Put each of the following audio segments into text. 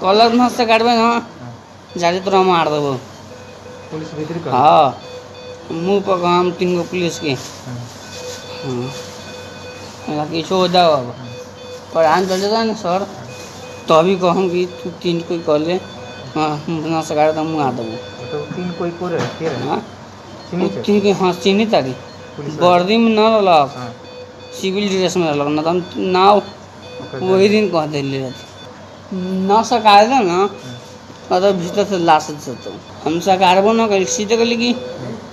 Colour न से काटबे ना जाके तोरा मार देबो। पुलिस भीतर कर। हाँ मुँह पर हम 3 गो पुलिस के। हाँ किछो हो जाओ अब पर आन चल जाता ना सर तो अभी कहूँ कि तू 3 कोई कर ले। हाँ न से काटे तो मुँह आ देबो। तो 3 कोई को रहे के रहे। हाँ चिन्ही उ 3 के हाँ चिन्ही तारी पुलिस वर्दी में न रहलक हाँ सिविल ड्रेस में रहलक ना तो हम नाव वही दिन कह दिले रहती न से काट दे ना और भीतर से लाश तो हम सकारबो न कर सीधे कहली कि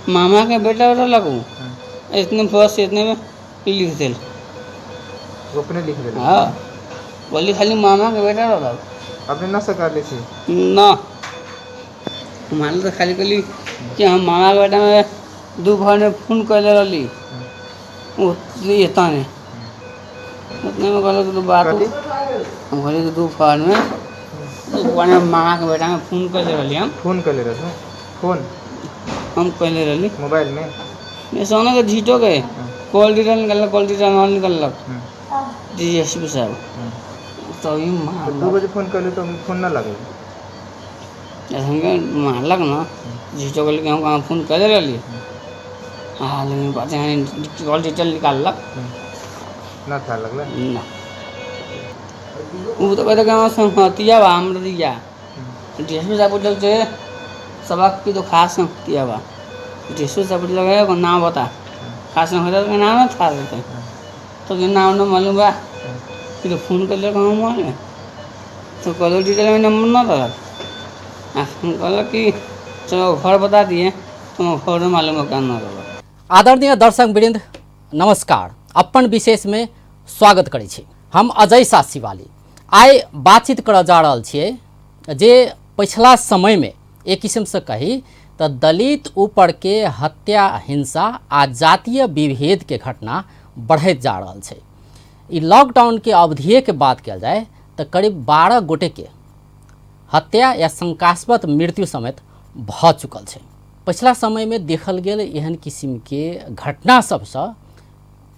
मामा के बेटा लगू इतने बस इतने में लिख दिल। वो अपने लिख दे। हाँ बोली खाली मामा के बेटा लग अपने न सकार ले थी न मान तो खाली कहली कि हम मामा के बेटा में दोपहर में फोन कर रही इतना ने उतने में कहल तो बात हम कहली कि दोपहर में मामा के बेटा में फोन कर रही हम फोन कर ले रहे फोन हम कहले रही मोबाइल में ये सोना के झीटो के कॉल डिटेल निकल डीएसपी साहब तो ही तो 2 बजे फोन कर ले तो फोन ना लगे हमके मारलक ना झीटो के लेके हम कहाँ फोन कर रही। हाँ लेकिन बात है कॉल डिटेल निकालक ना था लगला ना वो तो कहते कि संहतिया बा हमरा दिया डीएसपी साहब पूछल से सबक की तो खास संहतिया बा डीएसपी साहब पूछल को नाम बता खास संहतिया का नाम है था देते तो कि नाम न मालूम बा फिर फोन कर ले कहाँ मालूम तो कॉल डिटेल में नंबर ना रहा कहल कि चलो घर बता दिए तुम घर में मालूम क्या ना रहा। आदरणीय दर्शक वृंद नमस्कार अपन विशेष में स्वागत करै छी हम अजय सासीवाली आइ बातचीत कर जा रहल छियै जे पिछला समय में एक किस्म से कही तो दलित ऊपर के हत्या हिंसा आ जातीय विभेद के घटना बढ़त जा रहल छै। ई लॉकडाउन के अवधिये के बात कल जाए तो करीब 12 गोटे के हत्या या शंकास्पद मृत्यु समेत भ चुकल छै। पिछला समय में देखल गेल एहन किस्म के घटना सबसे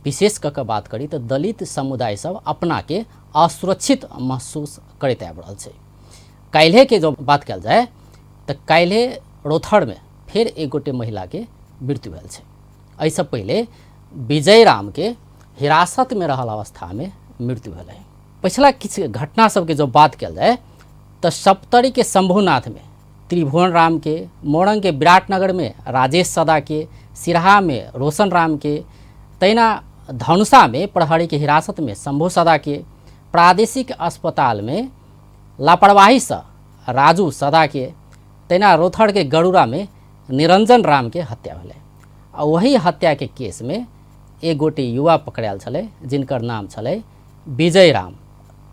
विशेष कऽ बात करी तो दलित समुदाय सब अपना के असुरक्षित महसूस करते आबि रहल छै। काल्हे के जो बात कल जाए तो काल्हे रोथड़ में फिर एक गोटे महिला के मृत्यु भेल छै। एहिसँ पहले विजय राम के हिरासत में रहल अवस्था में मृत्यु भेल है। पिछला किछु घटना सबके जो बात कल जाए तो सप्तरी के शंभुनाथ में त्रिभुवन राम के, मोरंग के विराटनगर में राजेश सदा के, सिरहा में रोशन राम के, तैना धनुषा में प्रहरी के हिरासत में शंभु सदा के, प्रादेशिक अस्पताल में लापरवाही से राजू सदा के, तैना रोथड़ के गरुड़ा में निरंजन राम के हत्या भेलै। आ वही हत्या के केस में एक गोटे युवा पकड़ायल छलै जिनकर नाम छलै विजय राम।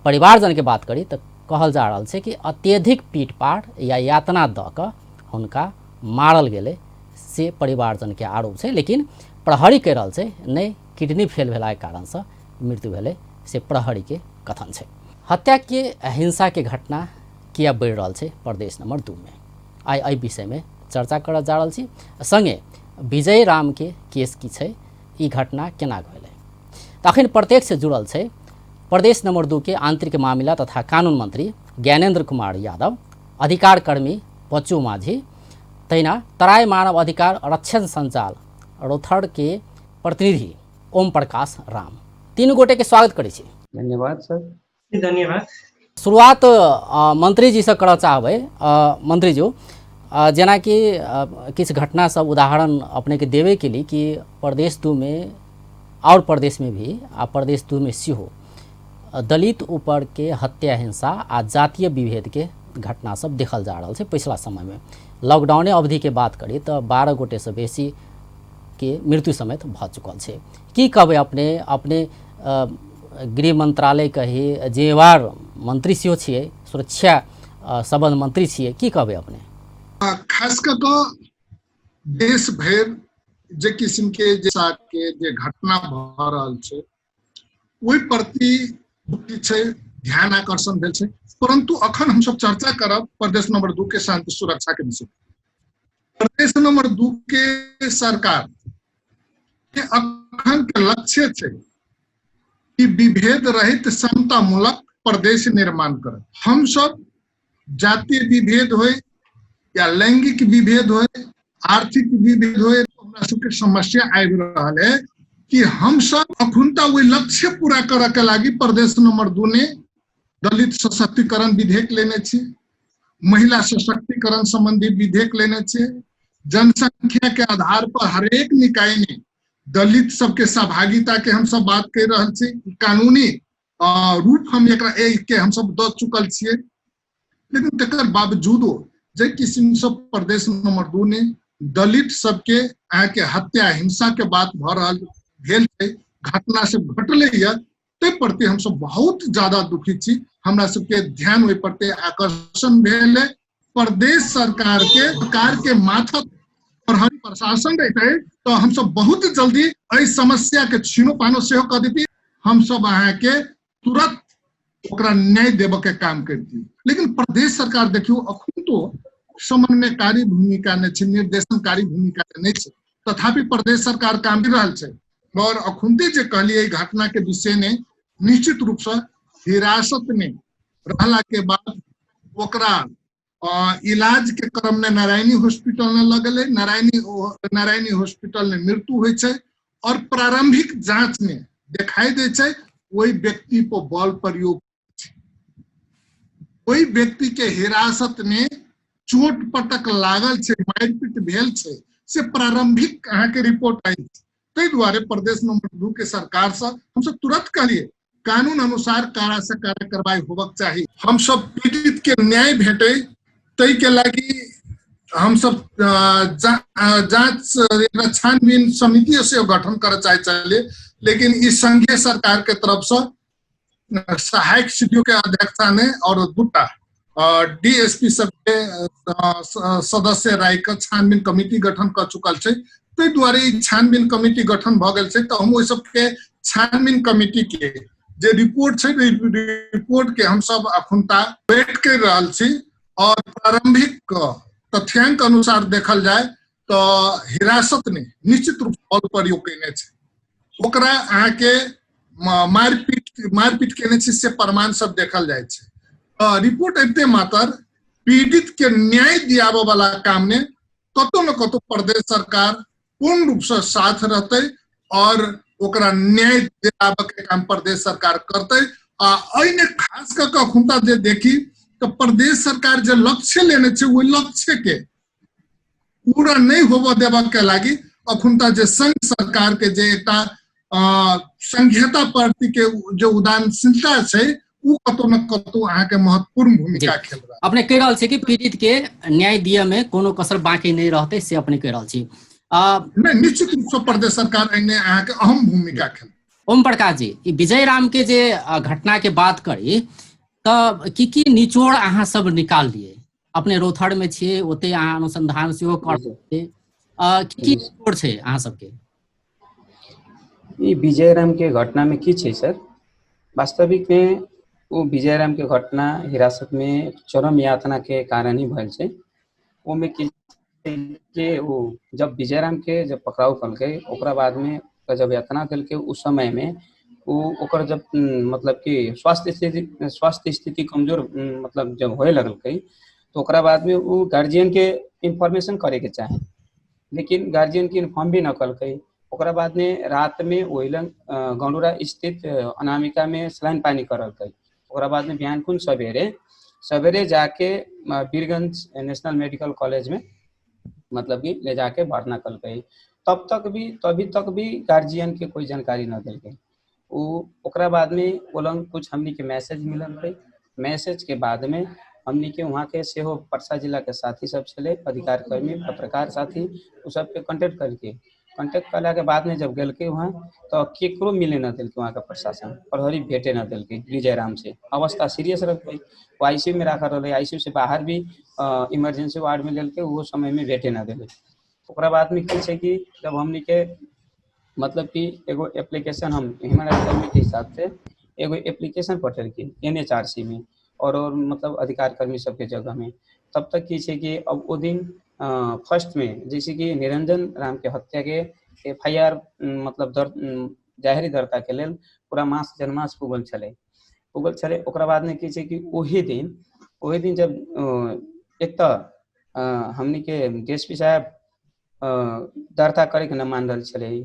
परिवारजन के बात करी तो कहल जा रहा है कि अत्यधिक पीटपाट या यातना दऽ कऽ हुनका मारल गेलै से परिवारजन के आरोप है। लेकिन प्रहरी कह रहा है नहीं किडनी फेल भेला के कारण से मृत्यु भेलै से प्रहरी के कथन है। हत्या के हिंसा के घटना किया बढ़ि रहा है प्रदेश नंबर 2 में आइ एहि विषय में चर्चा कर जा रहा छी। संगे विजय राम के केस की छै ई घटना केना भेलै तखन प्रत्यक्ष से जुड़ल है प्रदेश नंबर 2 के आंतरिक मामला तथा कानून मंत्री ज्ञानेंद्र कुमार यादव, अधिकार कर्मी बच्चू माझी, तैना तराई मानव अधिकार रक्षण संचाल रोथड़ के प्रतिनिधि ओम प्रकाश राम, 3 गोटे के स्वागत करै छी। धन्यवाद सर। धन्यवाद। शुरुआत मंत्री जी से करऽ चाहबै। मंत्री जी जेना कि किछु घटना सब उदाहरण अपने के देवे के लिए कि प्रदेश 2 में और प्रदेश में भी आ प्रदेश 2 में सेहो दलित ऊपर के हत्या हिंसा आ जातीय विभेद के घटना सब देखल जा रहा है। पिछला समय में लॉकडाउन अवधि के बात करी तो 12 गोटे से बेसी के मृत्यु समेत भ चुकल है। की कहबै अपने अपने गृह मंत्रालय कही जिम्मेवार मंत्री सेहो छियै, सुरक्षा संबंध मंत्री छियै, की कहबै अपने? खास कर देश भर जे किस्म के जे घटना भ रहल छै ओहि प्रति ध्यान आकर्षण भेल छै। परंतु अखन हम सब चर्चा करब प्रदेश नंबर 2 के शांति सुरक्षा के विषय। प्रदेश नंबर 2 के सरकार के अखन के लक्ष्य छै कि विभेद रहित समतामूलक प्रदेश निर्माण करब। हम सब जातीय विभेद होय या लैंगिक विभेद होय, आर्थिक विभेद होय, हमरा सबके समस्या आबि रहल है कि हम सब अखुनता ओहि लक्ष्य पूरा करऽ के लागी प्रदेश नंबर 2 ने दलित सशक्तिकरण विधेयक लेने छी, महिला सशक्तिकरण संबंधी विधेयक लेने छी, जनसंख्या के आधार पर हरेक निकाय ने दलित सबके सहभागिता के हम सब बात कर रहल छी, कानूनी रूप हम एकरा के हम सब द चुकल छियै। लेकिन तकर बावजूदो जे किस्म से प्रदेश नंबर 2 ने दलित सबके अहाँ के हत्या हिंसा के बात भ रहल भेल छै, घटना से घटले है, ते प्रति हम सब बहुत ज्यादा दुखी छी। हमरा सबके ध्यान ओहि प्रति आकर्षण भेल है। प्रदेश सरकार के माथा पर हम प्रशासन रहते तो हम सब बहुत जल्दी एहि समस्या के छीनो पानो सेहो कर देती, हम सब अहाँ के तुरंत ओकरा न्याय देबे के काम करती। लेकिन प्रदेश सरकार देखियो अखन तो समन्वयकारी भूमिका ने छै, निर्देशनकारी भूमिका नहीं छै, तथापि प्रदेश सरकार काम कर रहल छै। और अखुनते जे कहलिए घटना के विषय ने निश्चित रूप से हिरासत में रहला के बाद ओकरा इलाज के क्रम में नारायणी हॉस्पिटल में लगल है, नारायणी हॉस्पिटल में मृत्यु हुई है और प्रारंभिक जांच में दिखाई दे छै वही व्यक्ति पर बल प्रयोग, वही व्यक्ति के हिरासत में चोट पटक लागल छै, मारपीट भेल छै, से प्रारंभिक अहाँ के रिपोर्ट आई। ताहि दुआरे प्रदेश नंबर 2 के सरकार से हम सब तुरंत कहलिए कानून अनुसार कारा से कार्य कार्रवाई होबक चाहिए। हम सब पीड़ित के न्याय भेटे तै के लागी हम सब जांच छानबीन समिति से गठन कर चाहे, लेकिन इस संघीय सरकार के तरफ से सहायक सीडीओ के अध्यक्षता ने और 2टा डीएसपी सबके सदस्य राय के छानबीन कमिटी गठन कर चुकल छै। ताहि दुआरे छानबीन कमिटी गठन भ गेल छै, तो हम ओहि सबके छानबीन कमिटी के जे रिपोर्ट छै, रिपोर्ट के हम सब अखुनता वेट कर रहल छी। और प्रारंभिक तथ्यांक अनुसार देखल जाए तो हिरासत ने निश्चित रूप से बल प्रयोग केने छै, ओकरा अहाँ के मारपीट केने छै से प्रमाण सब देखल जाए छै। रिपोर्ट अबते मात्र पीड़ित के न्याय दियाबे वाला काम ने कतौ न कतौ प्रदेश सरकार पूर्ण रूप से साथ रहते और ओकरा न्याय दिलाबे के काम प्रदेश सरकार करते। एने खास करके अखुनता जे देखी तो प्रदेश सरकार जो लक्ष्य लेने छै वो लक्ष्य के पूरा नहीं होबे देबा के लागी अखुनता जे संघ सरकार के जे एकटा संघीयता प्रति के जो उदासीनता छै उ कतौ न कतौ अहाँ के महत्वपूर्ण भूमिका खेल रहा। अपने कह रहल छी कि पीड़ित के न्याय दिए में कोनो कसर बाकी नहीं रहते, से अपने कह रहल छी। नहीं, निश्चित रूप से प्रदेश सरकार एने अहाँ के अहम भूमिका खेल। ओम प्रकाश जी, विजय राम के जे घटना के बात करी तो की निचोड़ अहाँ सब निकाल लिए? अपने रोथड़ में छिए, ओते अहाँ अनुसंधान सेहो कर सकते, की निचोड़ छै अहाँ सबके? ई विजय राम के घटना में की छै सर, वास्तविक में वो विजय राम के घटना हिरासत में चरम यातना के कारण ही भइल छै। ओमे की के वो जब विजय राम के जब पकड़ाव कलके ओकरा बाद में जब यातना कलके उस समय में वो ओकर जब मतलब कि स्वास्थ्य स्थिति कमजोर मतलब जब होए लगल तो ओकरा बाद में वो गार्जियन के इंफॉर्मेशन करे के चाहे, लेकिन गार्जियन के इन्फॉर्म भी न कलके। ओकरा बाद में रात में ओइलन गंडोरा स्थित अनामिका में स्लाइन पानी करल। ओकरा बाद में बिहानकुन सवेरे जाके वीरगंज नेशनल मेडिकल कॉलेज में मतलब कि ले जाके भर्ना कल गई। तभी तक भी गार्जियन के कोई जानकारी न दिल गई। ओकरा बाद में ओलन कुछ हमनी के मैसेज मिलल रही, मैसेज के बाद में हमनी के वहाँ के सेहो परसा जिला के साथी सब चले, अधिकार कर्मी पत्रकार साथी उ सब के कांटेक्ट कला के बाद में जब गल के वहाँ तो केकरो मिले न दिल के, वहाँ का प्रशासन प्रहरी भेटे न दिल के। विजय राम से अवस्था सीरियस रह गई, वो आईसीयू में रखा रहे, आईसीयू से बाहर भी इमरजेंसी वार्ड में लेल के वो समय में भेटे न दिले। ओकरा बाद में की छै कि जब हमनी के मतलब कि एगो एप्लीकेशन हम ह्यूमन राइट्स कर्मी के हिसाब से एगो एप्लीकेशन पठल की NHRC में और मतलब अधिकार कर्मी सबके जगह में, तब तक की छै कि अब वो दिन फर्स्ट में जैसे कि निरंजन राम के हत्या के FIR मतलब जाहिरी दर्ता के लेल पूरा मास जनमास पुगल छले। ओकरा बाद में की छै कि ओही दिन वही दिन जब एक तो हमनी के डीएसपी साहब दर्ता करे के न मान रहा छे,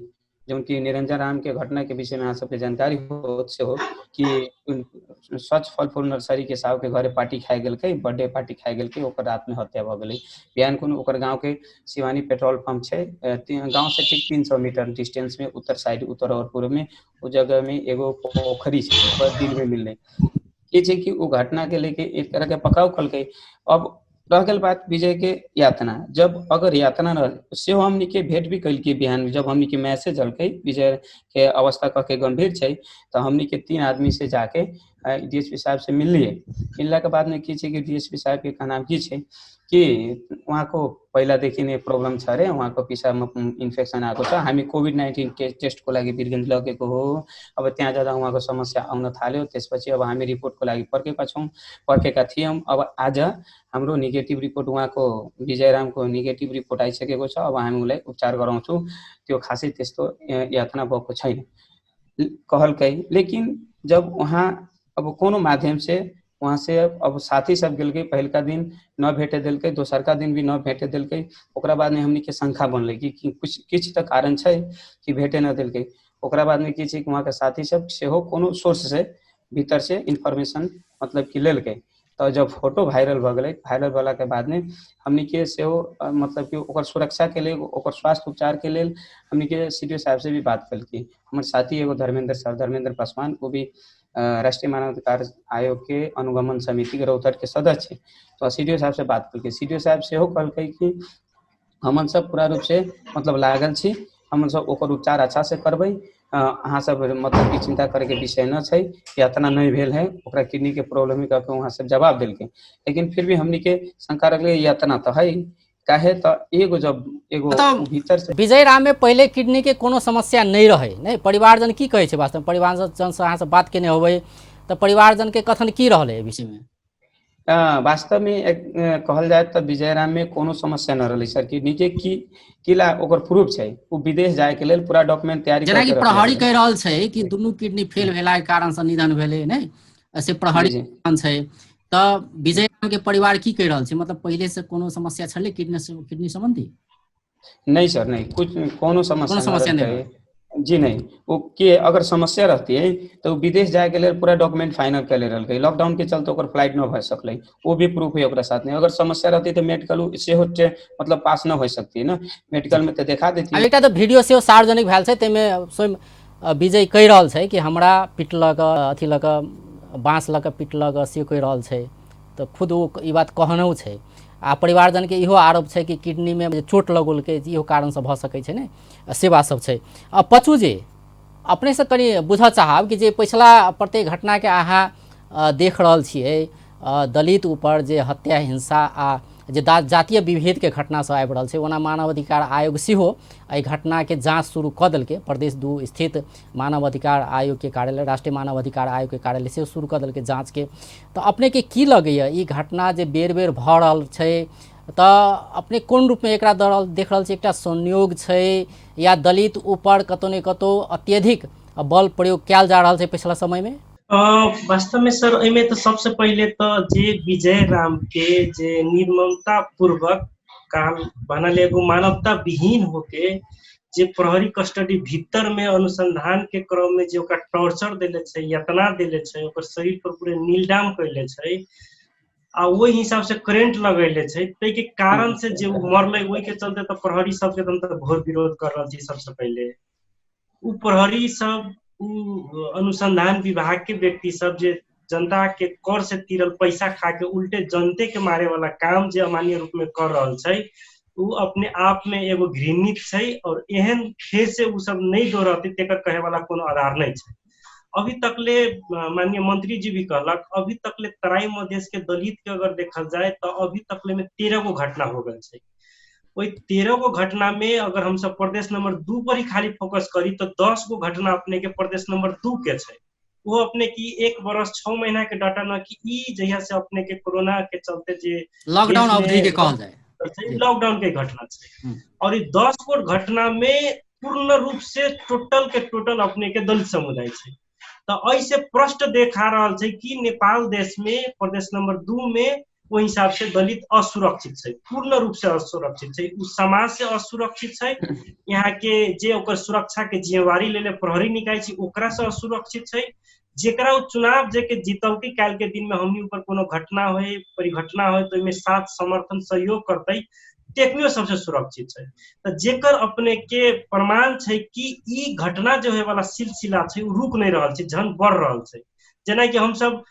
जौन कि निरंजन राम के घटना के विषय में अहाँ सबके जानकारी हो कि स्वच्छ फल फूल नर्सरी के साहब के घरे पार्टी खाए गेलकै, बर्थडे पार्टी खाए गेलकै, ओकर रात में हत्या भ गेलै। बिहान कोनो ओकर गांव के शिवानी पेट्रोल पंप छै, गांव से ठीक 300 मीटर डिस्टेंस में उत्तर साइड, उत्तर और पूर्व में उस जगह में एगो पोखरी छै, ओकर दिन में मिललै। ये छै कि वो घटना के लेके एक तरह के पकड़ाव कलकै। अब रह गेल बात विजय के यातना, जब अगर यातना रह से हमनी के भेंट भी कैल के बिहान में, जब हमनी के मैसेज अलकै विजय के अवस्था कह के गंभीर छै, तो हमनी के 3 आदमी से जाके डीएसपी साहब से मिललिए। मिलला के बाद में की छै कि डीएसपी साहब के कहना की छै कि वहाँ को पहिला देखि नै प्रॉब्लम छ रे, वहाँ को पिसा में इन्फेक्शन आएको छ, हामी कोभिड-19 के टेस्ट को लागि वीरगंज लगेको हो। अब त्यहाँ जाँदा उहाँको समस्या आउन थाल्यो, त्यसपछि अब हामी रिपोर्ट को लागि पर्खेका थियौं। अब आज हाम्रो नेगेटिभ रिपोर्ट, उहाँको विजयरामको नेगेटिभ रिपोर्ट आइसकेको छ। अब हामी उलाई उपचार गराउँछौं, त्यो खासै त्यस्तो यातना भएको छैन कहलकै। लेकिन जब वहाँ अब कोनो माध्यम से वहाँ से अब साथी सब गेलकै, पहिलका दिन न भेटे देलकै, दोसरका दिन भी न भेटे देलकै। ओकरा बाद में हमनी के शंका बनलै कि किछ त कारण छै कि भेटे न देलकै। ओकरा बाद में की छै कि वहाँ के साथी सब सेहो कोनो सोर्स से भीतर से इन्फॉर्मेशन मतलब कि लेलकै। तो जब फोटो वायरल भ गेलै, वायरल भेला के बाद में हमनी के सेहो मतलब कि ओकर सुरक्षा के लेल, ओकर स्वास्थ्य उपचार के लेल हमनी के सीडीओ साहब से भी बात कलकी। हमर साथी एगो धर्मेंद्र पासवान, वो भी राष्ट्रीय मानवाधिकार आयोग के अनुगमन समिति के रौतहट के सदस्य है। तो सीडीओ साहब से बात कलकै। सीडीओ साहब सेहो कहलकै कि हमन सब पूरा रूप से मतलब लागल छी, हमन सब ओकर उपचार अच्छा से करबै, अहाँ सब मतलब की चिंता करे के विषय न छै, यातना नहीं भेल है, ओकरा किडनी के प्रॉब्लम है कहके वहाँ से जवाब देलकै। लेकिन फिर भी हमनी के शंका रखले यातना तो है, काहे तो एगो जब एगो भीतर से विजय राम में पहले किडनी के कोनो समस्या नहीं रहे, नहीं परिवारजन की कहे छै, वास्तव में परिवारजन से अहाँ से बात केने होबै तो परिवारजन के कथन की रहले एहि विषय में? वास्तव में कहल जाए तो विजय राम में कोनो समस्या न रहलै सर। किडनी के किला ओकर प्रूफ छै, वो विदेश जाए के लेल पूरा डॉक्यूमेंट तैयारी जेना कि प्रहरी कह रहल छै कि दुनू किडनी फेल भेला के कारण से निधन भेलै, नहीं ऐसे प्रहरी छै। तो विजय राम के परिवार की कह रहल छै, मतलब पहले से कोनो समस्या छलै किडनी संबंधी? नहीं सर, नहीं कुछ कोनो समस्या नहीं है जी नहीं। वो के अगर समस्या रहती है तो विदेश जाए के लिए पूरा डॉक्यूमेंट फाइनल कर ले रहल, लॉकडाउन के चलते ओकर फ्लाइट न भ सकलै, वो भी प्रूफ है ओकरा साथ में। अगर समस्या रहती तो मेडिकल से मतलब पास न हो सकती है ना, मेडिकल में तो देखा देती है। एकटा तो वीडियो से सार्वजनिक भेल छै, तेमे स्वयं विजय कह रहल छै कि हमरा पिटलक, अथी लक बाँस लक पिटलक, से कह रहल छै। तो खुद वो ई बात कहनौ छै। आ परिवारजन के इहो आरोप छै कि किडनी में चोट लगोलकै, इहो कारण से भ सकै छै, ने से बात सब छै। अब पचू जी अपने से कनी बुझ चाहब कि जे पिछला प्रत्येक घटना के अहाँ देख रहल छियै, दलित ऊपर जे हत्या हिंसा आ जे जातीय विभेद के घटना सब आबि रहल छै, ओना मानव अधिकार आयोग सेहो एहि घटना के जांच शुरू कऽ देलकै। प्रदेश 2 स्थित मानव अधिकार आयोग के कार्यालय, राष्ट्रीय मानव अधिकार आयोग के कार्यालय से शुरू कऽ देलकै जांच के। तो अपने के की लगैया ई घटना जे बेर बेर भऽ रहल छै, तो अपने कोन रूप में एकरा देख रहल छै? एकटा संयोग छै या दलित ऊपर कतौ ने कतौ अत्यधिक बल प्रयोग कयल जा रहल छै पिछला समय में? वास्तव में सर एहिमे तो सबसे पहले तो जे विजय राम के जे निर्ममता पूर्वक काम बनल, एगो मानवता विहीन होके जे प्रहरी कस्टडी भीतर में अनुसंधान के क्रम में जे ओकरा टॉर्चर देले छै, यातना देले छै, ओकर शरीर पर पूरे नीलडाम कैले छै आ वही हिसाब से करेंट लगैले छै, तै के कारण से जे मरले, वही के चलते तो प्रहरी सब के तो घोर विरोध कर रहल छै। सबसे पहले उ प्रहरी सब अनुसंधान विभाग के व्यक्ति सब जे जनता के कर से तीरल पैसा खा के उल्टे जनते के मारे वाला काम जे अमान्य रूप में कर रहल छै, उ अपने आप में एगो घृणित छै। और एहन खेत से उ सब नहीं दोहराते तेकर कहे वाला कोनो आधार नहीं छै। अभी तकले माननीय मंत्री जी भी कहलक, अभी तकले तराई मधेश के दलित के अगर देखल जाए तो अभी तकले में 13 गो घटना हो गए छै। वही 13 गो घटना में अगर हम सब प्रदेश नंबर 2 पर ही खाली फोकस करी तो 10 गो घटना अपने के प्रदेश नंबर 2 के छै। वो अपने की 1 वर्ष 6 महीना के डाटा न कि ई जहिया से अपने के कोरोना के चलते जे लॉकडाउन अवधि के कहल जाए, लॉकडाउन के घटना छै। और ये 10 गो घटना में पूर्ण रूप से टोटल के टोटल अपने के दलित समुदाय छै। तो ऐसे प्रश्न देखा रहल छै कि नेपाल देश में प्रदेश नंबर 2 में ओहि हिसाब से दलित असुरक्षित है, पूर्ण रूप से असुरक्षित है, उस समाज से असुरक्षित है, यहाँ के जे ओकर सुरक्षा के जिम्मेवारी लेले प्रहरी निकाय छै ओकरा से असुरक्षित है, जेकरा चुनाव जे के जीतौती काल के दिन में हमनी ऊपर कोनो घटना होए परिघटना होए तो इनमें साथ समर्थन सहयोग करते टेक्नियो सबसे सुरक्षित है। तो जेकर अपने के प्रमाण है कि ई घटना जो है वाला सिलसिला है रुक नहीं रहा है, झन बढ़ रहा है। जेना कि हम सब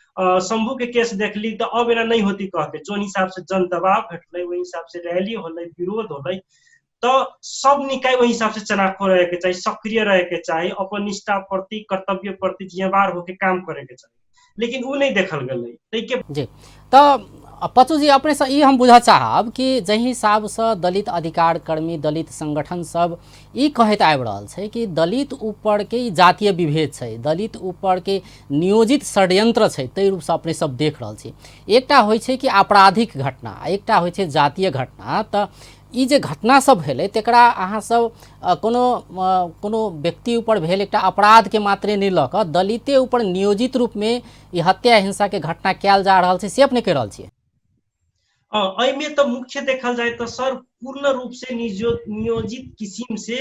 शंभू के केस देख ली तो अब एना नहीं होती कह के जो हिसाब से जन दबाव भेटल वही हिसाब से रैली होलै विरोध होलै तो सब निकाय वही हिसाब से चनाखो रहे के चाहिए, सक्रिय रहे के चाहिए, अपन निष्ठा प्रति कर्तव्य प्रति जिम्मेवार होके काम करे के चाहिए, लेकिन वो नहीं देखल गए जी। तो पचू जी अपने से ई हम बुझा चाहब कि जही हिसाब से दलित अधिकार कर्मी दलित संगठन सब ई कहत आबि रहल छै कि दलित ऊपर के जातीय विभेद छै, दलित ऊपर के नियोजित षड्यंत्र छै, तै रूप से अपने सब देख रहल छी। एकटा होइ छै कि आपराधिक घटना, एकटा होइ छै जातीय घटना। त ई जे घटना सब भेलै तकरा अहाँ सब कोनो व्यक्ति ऊपर भेल एकटा अपराध के मात्रे नहीं लऽ कऽ दलिते ऊपर नियोजित रूप में ई हत्या हिंसा के घटना कयल जा रहल छै से अपने कहि रहल छियै। में तो मुख्य देखल जाए तो सर पूर्ण रूप से नियोजित किस्म से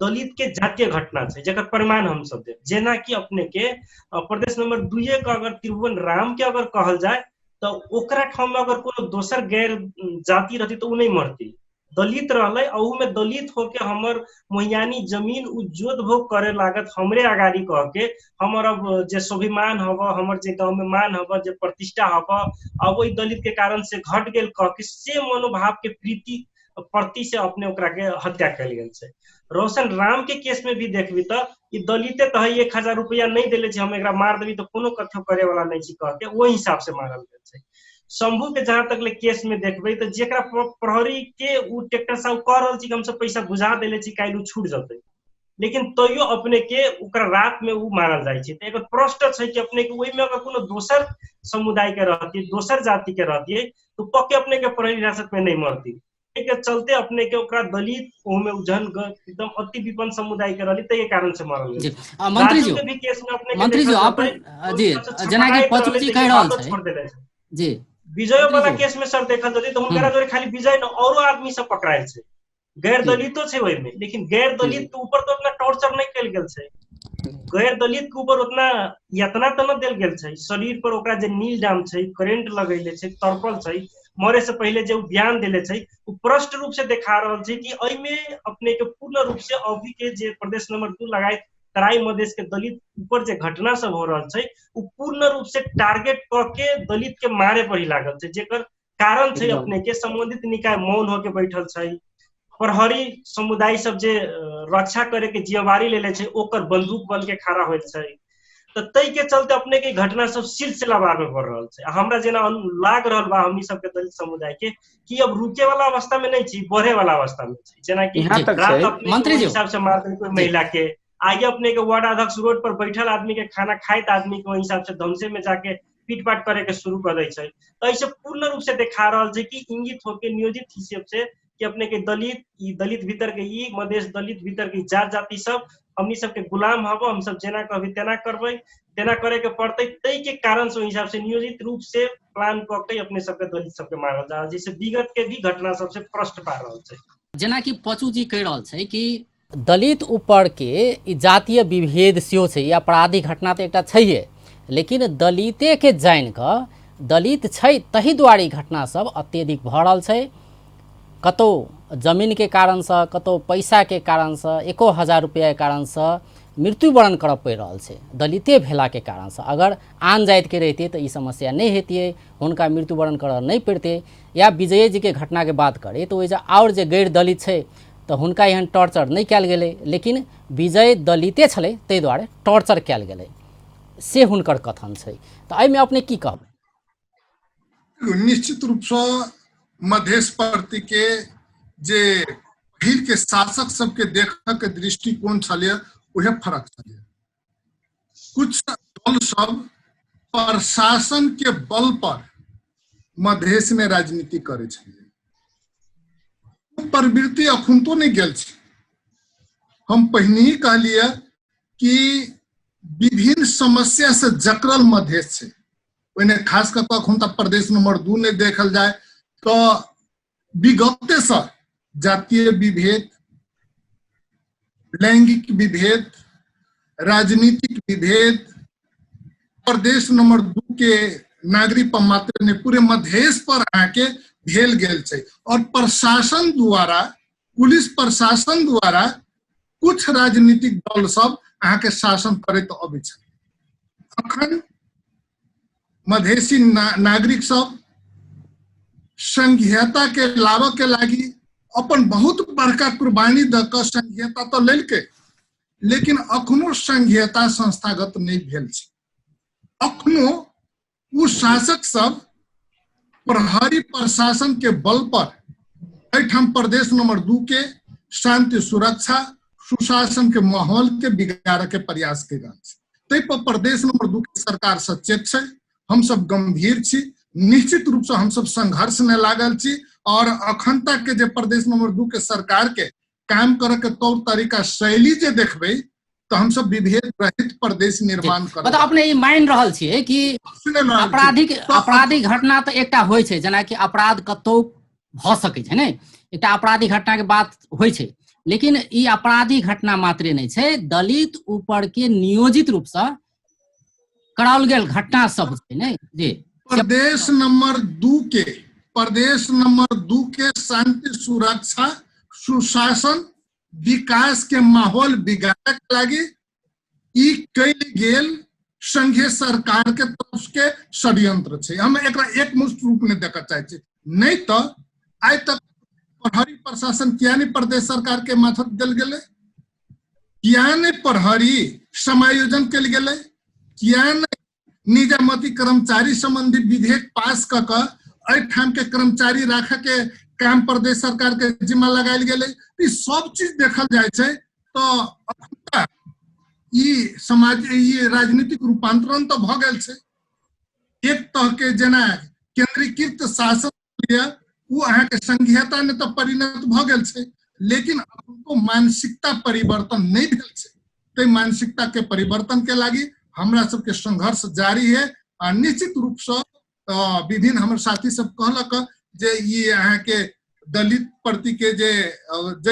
दलित के जातीय घटना है जकर प्रमाण हम सब दे, जेना कि अपने के प्रदेश नंबर 2 का अगर त्रिभुवन राम के अगर कहल जाए तो ओकरा ठाम में अगर कोनो दोसर गैर जाति रहती तो उ नहीं मरती, दलित रहले और में दलित होके हमर मोहियानी जमीन उज्जोत भोग करे लागत हमरे आगाड़ी कह के हमर अब जे स्वाभिमान हव हमर जे गांव में मान हव जे प्रतिष्ठा हव अब वही दलित के कारण से घट गेल कह के से मनोभाव के प्रीति प्रति से अपने ओकरा के हत्या कल गेल छै। रोशन राम के केस में भी देखबी तो ई दलिते तो 1000 रुपया नहीं देले छै हम एकरा मार देबी तो कोनो कथ्य करे वाला नहीं छै कह के वही हिसाब से मारल गेल छै। शंभू के जहां तक ले केस में देखबे तो जेकरा प्रहरी के उ ट्रैक्टर से कह रहल छी कि हम सब पैसा बुझा देले छी काल्हि उ छूट जतै, लेकिन तैयो अपने के ओकरा रात में उ मारल जाय छै। एकर प्रश्न छै कि अपने के ओहि में अगर कोनो दोसर समुदाय के रहती दोसर जाति के रहती तो पक्के अपने के प्रहरी हिरासत में नहीं मरती, के चलते अपने के ओकरा दलित ओमे उजन एकदम अति विपन्न समुदाय के रहली के कारण से मरल जी। मंत्री जी भी केस में अपने मंत्री जी आप जी जना कि पचू जी कह रहल छै जी विजय वाला केस में सर देखल जते तो हुनकरा जोरे खाली विजय न औरो आदमी सब पकड़ायल छै, गैर दलितो छै ओइ में, लेकिन गैर दलित के ऊपर तो उतना टॉर्चर नहीं कल गेल छै, गैर दलित के ऊपर उतना यातना तो न देल गेल छै, शरीर पर ओकरा जे नील डाम छै करेंट लगैले छै तर्पल छै मरे से पहले जो ध्यान देले छै उ प्रष्ट रूप से देखा रहल छै कि एहि में अपने के पूर्ण रूप से अभी के जे प्रदेश नंबर 2 लगाए तराई मधेश के दलित ऊपर जे घटना सब हो रहल छै उ पूर्ण रूप से टारगेट क के दलित के मारे पर ही लागल छै, जेकर कारण छै अपने के संबंधित निकाय मौन होके बैठल छै, प्रहरी समुदाय सब जे रक्षा करे के जिम्मेवारी लेले छै ओकर बंदूक बन के खड़ा होल छै। तो तई के चलते अपने के घटना सब सिलसिलावार में बढ़ रहल छै। हमरा जेना लाग रहल बा हमनी सब के दलित समुदाय के कि अब रुके वाला अवस्था में नहीं छी, बढ़े वाला अवस्था में छी, जेना कि रात अपने मंत्री जी हिसाब से मार दे कोई महिला के आगे अपने के वार्ड अध्यक्ष रोड पर बैठल आदमी के खाना खाइत आदमी के हिसाब से धमसे में जाके पीट पाट करे के शुरू कर दै छै। तो ऐसे पूर्ण रूप से देखा रहल छै कि इंगित होके नियोजित हिसाब से कि अपने के दलित भीतर के ई मधेश दलित भीतर के जात जाति सब हमनी सब के गुलाम हबो, हम सब जेना कहबी तेना करबै, तेना करे के पड़ते, तई के कारण से हिसाब से नियोजित रूप से प्लान क के अपने सब के दलित सब के मारल जा, जैसे विगत के भी घटना सबसे प्रश्न पा रहल छै। जेना कि पचू जी कह रहल छै कि दलित ऊपर के ई जातीय विभेद सेहो छै, या आपराधिक घटना तो एकटा छैहे, लेकिन दलिते के जान कऽ दलित छै तही दुआरे घटना सब अत्यधिक भऽ रहल छै। कतौ जमीन के कारण से कतौ पैसा के कारण से 1000 रुपया के कारण से मृत्युवरण करऽ पड़ि रहल छै दलिते भेला के कारण से। अगर आन जाति के रहते तो ई समस्या नहीं हेतिए, हुनका मृत्युवरण करऽ नहीं पड़ते। या विजय जी के घटना के बात करें तो ओइजा और जे गैर दलित छै तो हुनका एहन टॉर्चर नहीं कयल गेलै, लेकिन विजय दलिते छलै ताहि दुआरे टॉर्चर कयल गेलै से हुनकर कथन छै। तो एहिमे अपने की कहबै? निश्चित रूप से मधेश प्रति के जे भीड़ के शासक सबके देखऽ के दृष्टिकोण छलै उहे फर्क छलै। कुछ दल सब प्रशासन के बल पर मधेश में राजनीति करे छलै, प्रवृत्ति अखुनतो नहीं गेल छै। हम पहिने ही कहलिए कि विभिन्न समस्या से जकरल मधेश छै, ओहिने खास कऽ अखन तक प्रदेश नंबर 2 ने देखल जाए तो विगते से जातीय विभेद, लैंगिक विभेद, राजनीतिक विभेद प्रदेश नंबर 2 के नागरिक पर मात्र ने पूरे मधेश पर आके भेल गेल छै। और प्रशासन द्वारा, पुलिस प्रशासन द्वारा कुछ राजनीतिक दल सब अहाँ के शासन करैत अबै छै। अखन मधेसी नागरिक सब संघीयता के लाभ के लागी अपन बहुत बड़का कुर्बानी द क संघीयता तो लेलकै, लेकिन अखनो संघीयता संस्थागत नहीं भेल छै। अखनो उ शासक सब प्रहरी प्रशासन के बल पर एठाम प्रदेश नंबर 2 के शांति सुरक्षा सुशासन के माहौल के बिगाड़े के प्रयास कर रहा है। तै पर प्रदेश नंबर 2 के सरकार सचेत छै, हम सब गंभीर छी, निश्चित रूप से हम सब संघर्ष में लागल छी। और अखन तक के जे प्रदेश नंबर 2 के सरकार के काम करे के तौर तरीका शैली जे देखबे तो हम सब विभेद रहित प्रदेश निर्माण करब। मतलब अपने ई मान रहल छियै कि आपराधिक घटना तो एकटा होय छै, जेना कि अपराध कतौ भ सकै छै ने, एकटा आपराधिक घटना के बात होय छै, लेकिन ई आपराधिक घटना मात्रे नहीं छै, दलित ऊपर के नियोजित रूप से कराओल गेल घटना सब छै ने। जी, प्रदेश नंबर 2 के शांति सुरक्षा सुशासन विकास के माहौल बिगाड़े के लगी ई कई गेल संघीय सरकार के तरफ के षड्यंत्र छै। हम एकरा एकमुष्ट रूप में देखा चाहे छी, नहीं तो आज तक प्रहरी प्रशासन किया नहीं प्रदेश सरकार के माथा दिल गेले, किया नहीं प्रहरी समायोजन के गेले, किया नहीं निजामती कर्मचारी संबंधी विधेयक पास क एठाम के कर्मचारी राखे के काम प्रदेश सरकार के जिम्मा लगायल गेले। ई सब चीज देखल जाए छै तो ई समाज ई राजनीतिक रूपांतरण तो भ गेल छै। एक तरह के जेना केंद्रीकृत शासन वो अहाँ के संघीयता ने तो परिणत भ गेल छै, लेकिन तो मानसिकता परिवर्तन नहीं भेल छै। ते मानसिकता के परिवर्तन के लागी हमरा सबके संघर्ष जारी है। और निश्चित रूप से विभिन्न हमर साथी सब कहलक जे ये अहाँ के दलित प्रति के जे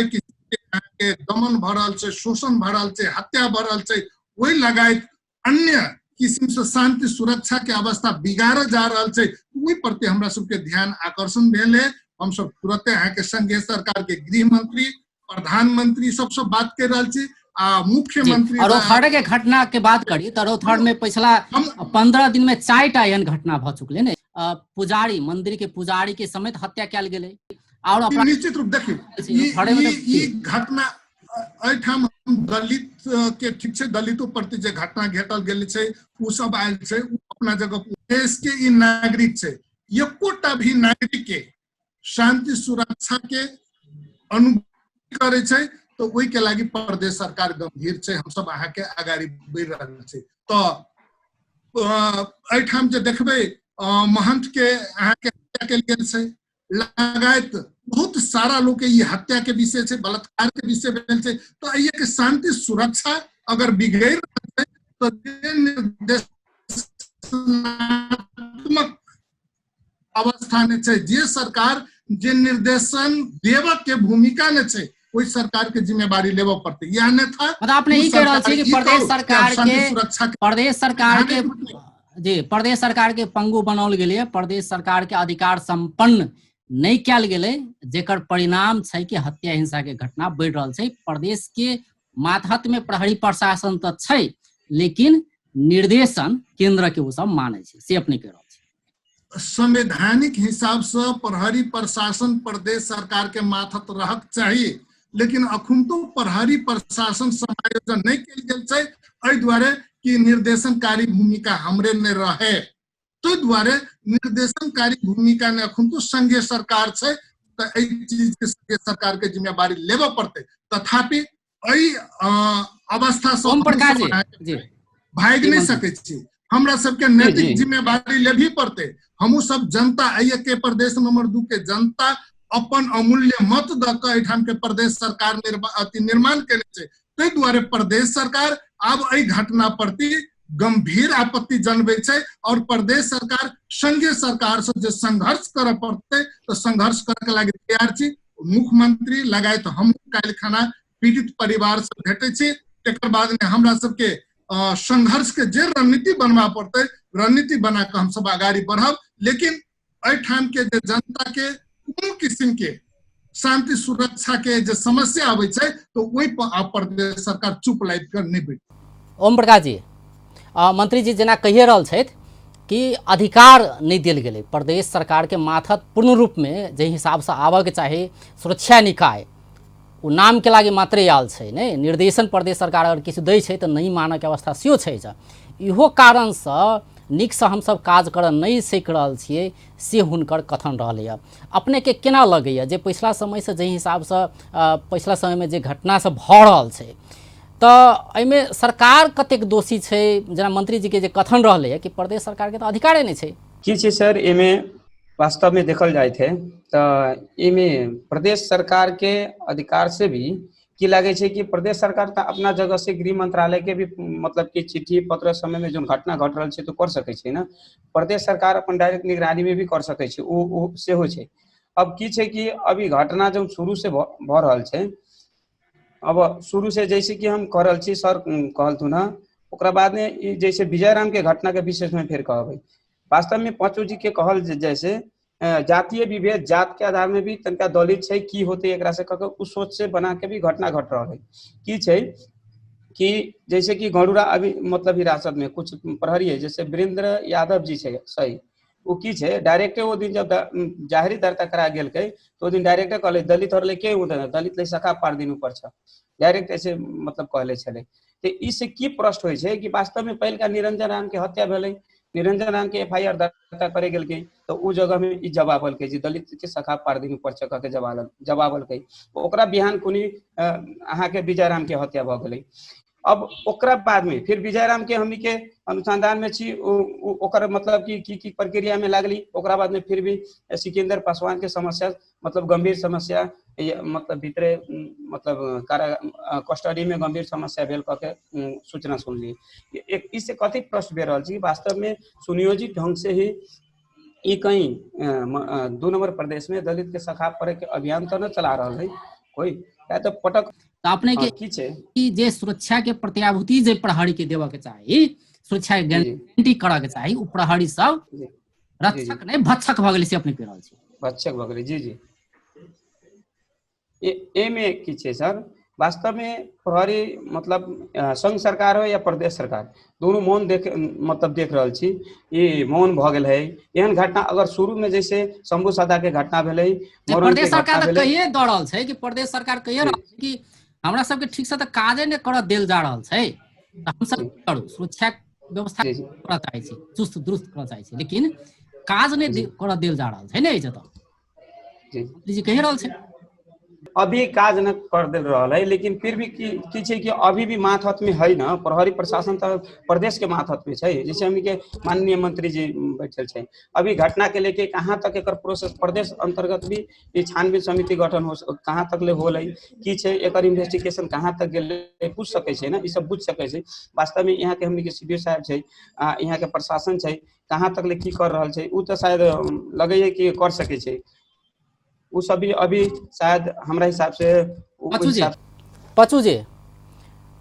के दमन भ रहल छै, शोषण भ रहल छै, हत्या भ रहल छै, वही लगायत अन्य किस्म से शांति सुरक्षा के अवस्था बिगाड़ जा रहल छै, वही प्रति हमरा सबके ध्यान आकर्षण भेल है। हम सब तुरंते अहाँ के संघीय सरकार के गृह मंत्री, प्रधानमंत्री सबसे बात कर रहल छी। मुख्यमंत्री रोथड़ के घटना के बात करी तो रोथड़ में पिछला 15 दिन में 4टा एहन घटना भ चुकले ने, पुजारी मंदिर के पुजारी के समेत हत्या कयल गेलै। और निश्चित रूप देखिए ई घटना एठाम दलित के ठीक छै, दलितों प्रति जे घटना घटल गेल छै उ सब आयल छै, उ अपना जगह देश के ई नागरिक छै। एकोटा भी नागरिक के शांति सुरक्षा के अनुभव करे छै तो वही के लागी प्रदेश सरकार गंभीर छै। हम सब अहाँ के आगाड़ी बढ़ रहल छै। तो एठाम जे देखबे महंत के अहाँ के हत्या के गेल छै, लगायत बहुत सारा लोग के ये हत्या के विषय छै, बलात्कार के विषय भेल छै। तो ये के शांति सुरक्षा अगर बिगड़ रहल छै तो निर्देशनात्मक अवस्था ने छै, जे सरकार जे निर्देशन देवक के भूमिका ने छै कोई सरकार के जिम्मेवारी लेबो पड़ते। या अन्यथा मतलब आपने ई कह रहल छी कि प्रदेश सरकार के पंगु बनाओल गेलै, प्रदेश सरकार के अधिकार संपन्न नहीं कयल गेलै, जेकर परिणाम छै कि हत्या हिंसा के घटना बढ़ रहल छै। प्रदेश के मातहत में प्रहरी प्रशासन तो छै, लेकिन निर्देशन केंद्र के वो सब माने छै, से अपने कह रहल छी। संवैधानिक हिसाब से प्रहरी प्रशासन प्रदेश सरकार के माथत रहक चाहिए, लेकिन अखन तो प्रहरी प्रशासन समायोजन नहीं कयल गेल छै। एहि दुआरे कि निर्देशनकारी भूमिका हमरे ने रहे, तो द्वारे निर्देशनकारी भूमिका ने अखन तो संघीय सरकार छै, तो एहि चीज के संघीय सरकार के जिम्मेवारी लेबो पड़ते। तथापि एहि अवस्था से भाग नहीं सके छी, हमरा सबके नैतिक जिम्मेवारी लेभी पड़ते। हमू सब जनता के प्रदेश नंबर 2 के जनता अपन अमूल्य मत द के एठाम के प्रदेश सरकार निर्माण केने छै, ताहि दुआरे प्रदेश सरकार आब एहि घटना प्रति गंभीर आपत्ति जनबै छै और प्रदेश सरकार संघीय सरकार से जे संघर्ष करऽ पड़तै तो संघर्ष करऽ के लागि तैयार छी। मुख्यमंत्री लगायत हम काल्हि खना पीड़ित परिवार से भेटै छी, तकर बाद में हमरा सबके संघर्ष के जे रणनीति बनवा पड़तै रणनीति बना के हम सब आगाड़ी बढ़ब। लेकिन एठाम के जे जनता के कोनो किस्म के शांति सुरक्षा के जे समस्या आबै छै तो ओहि पर प्रदेश सरकार चुप लागि कर नहीं बैठ। ओम प्रकाश जी, मंत्री जी जेना कहिए रहल छथि कि अधिकार नहीं दिल गेलै प्रदेश सरकार के माथत पूर्ण रूप में जे हिसाब से आबऽ के चाही सुरक्षा निकाय ओ नाम के लागे मात्रे आयल छै ने, निर्देशन प्रदेश सरकार अगर किछु दै छै तऽ नहीं मानऽ के अवस्था सेहो छै। इहो कारण से नीक से हम सब काज करऽ नहीं सीख रहल छियै से हुनकर कथन रहलैए। अपने के केना लगैए जे पिछला समय से जे हिसाब से पिछला समय में जे घटना सब भऽ रहल छै तऽ एहिमे सरकार कतेक दोषी छै? जेना मंत्री जी के जे कथन रहलै कि प्रदेश सरकार के तऽ अधिकारे नहीं छै। की छै सर, एमे वास्तव में देखल जाए थे तो एमे प्रदेश सरकार के अधिकार से भी की लगे छै कि प्रदेश सरकार तो अपना जगह से गृह मंत्रालय के भी मतलब कि चिट्ठी पत्र समय में जो घटना घट रहल छै तो कर सकै छै ना। प्रदेश सरकार अपन डायरेक्ट निगरानी में भी कर सकै छै, ओ सेहो छै। अब की छै कि अभी घटना जो शुरू से भ रहल छै, अब शुरू से जैसे कि हम कह रहल छी सर कहलथु ना, ओकरा बाद में जैसे विजयराम के घटना के विशेष में फिर कहबै। वास्तव में पांचों जी के कहल जैसे जातीय विभेद जात के आधार में भी तनका दलित छै की होते एकरा से कह उस सोच से बना के भी घटना घट रहा है। की छै कि जैसे कि गरुड़ा अभी मतलब हिरासत में कुछ प्रहरी है, जैसे वीरेंद्र यादव जी छै सही, वो की छै डायरेक्टे वो दिन जब जाहिरी दर्ता करा गेल तो वो दिन डायरेक्टे कहले दलित और के दलित ले सखा पार दिन ऊपर छ डायरेक्ट ऐसे मतलब कहले छले। तो इससे की प्रश्न होइ छै कि वास्तव में पहल का निरंजन राम के हत्या भेलै, निरंजन राम के FIR दर्ता करे गेल तो उ जगह में ई जवाबल के दलित के सखा पार दिन ऊपर छ के जवाबल के ओकरा बिहान कुनी अहाँ के विजयराम के हत्या भ गेलै। अब ओकरा बाद में फिर विजयराम के हमनी के अनुसंधान में छी ओकर मतलब की प्रक्रिया में लागली। ओकरा बाद में फिर भी सिकंदर पासवान के समस्या मतलब गंभीर समस्या मतलब भीतरे मतलब कस्टडी में गंभीर समस्या भेल के सूचना सुनली। एक इससे कथी प्रश्न भेल रहल छी वास्तव में सुनियोजित ढंग से ही ई कहीं 2 नंबर प्रदेश में दलित के सखा पड़े के अभियान तो न चला रहा है कोई, या तो पटक तो अपने के की छै कि जे सुरक्षा के प्रत्याभूति जे प्रहरी के देवा के चाही, सुरक्षा के गारंटी करा के चाही, उ प्रहरी सब रक्षक नहीं भक्षक भ गेलै से अपने कह रहल छी। भक्षक भ गेलै जी। ए में की छै सर, वास्तव में प्रहरी मतलब संघ सरकार हो या प्रदेश सरकार दोनों मौन देख रहल छी, ये मौन भ गेल है। एहन घटना अगर शुरू में जैसे शंभू सदा के घटना भेलै, प्रदेश सरकार तो कहिए द रहल छै कि प्रदेश सरकार कहिए रहल छै कि हमरा सबके ठीक से तो काजे ने कर देल जा रहल छै, हम सब करू सुरक्षा व्यवस्था करऽ चाहै छी, चुस्त दुरुस्त करऽ चाहै छी, लेकिन काज ने कर देल जा रहल छै ने। जी कहि रहल छै अभी काज न कर दे रहा है, लेकिन फिर भी की छै कि अभी भी माथ हाथ में है ना, प्रहरी प्रशासन तो प्रदेश के माथ हाथ में छै। जैसे हमनी के माननीय मंत्री जी बैठल छै, अभी घटना के लेके कहाँ तक एक प्रोसेस प्रदेश अंतर्गत भी छानबीन समिति गठन हो कहाँ तक ले होलै, की छै एकर इन्वेस्टिगेशन कहाँ तक गेलै पूछ सकै छै ना, ई सब बुझ सकै छै। वास्तव में यहाँ के हमनी के CDO साहब छै, यहाँ के प्रशासन छै, कहाँ तक ले की कर रहल छै उ तो शायद लगे कि कर सकै छै। वो सभी अभी शायद हमरा हिसाब से पचू जी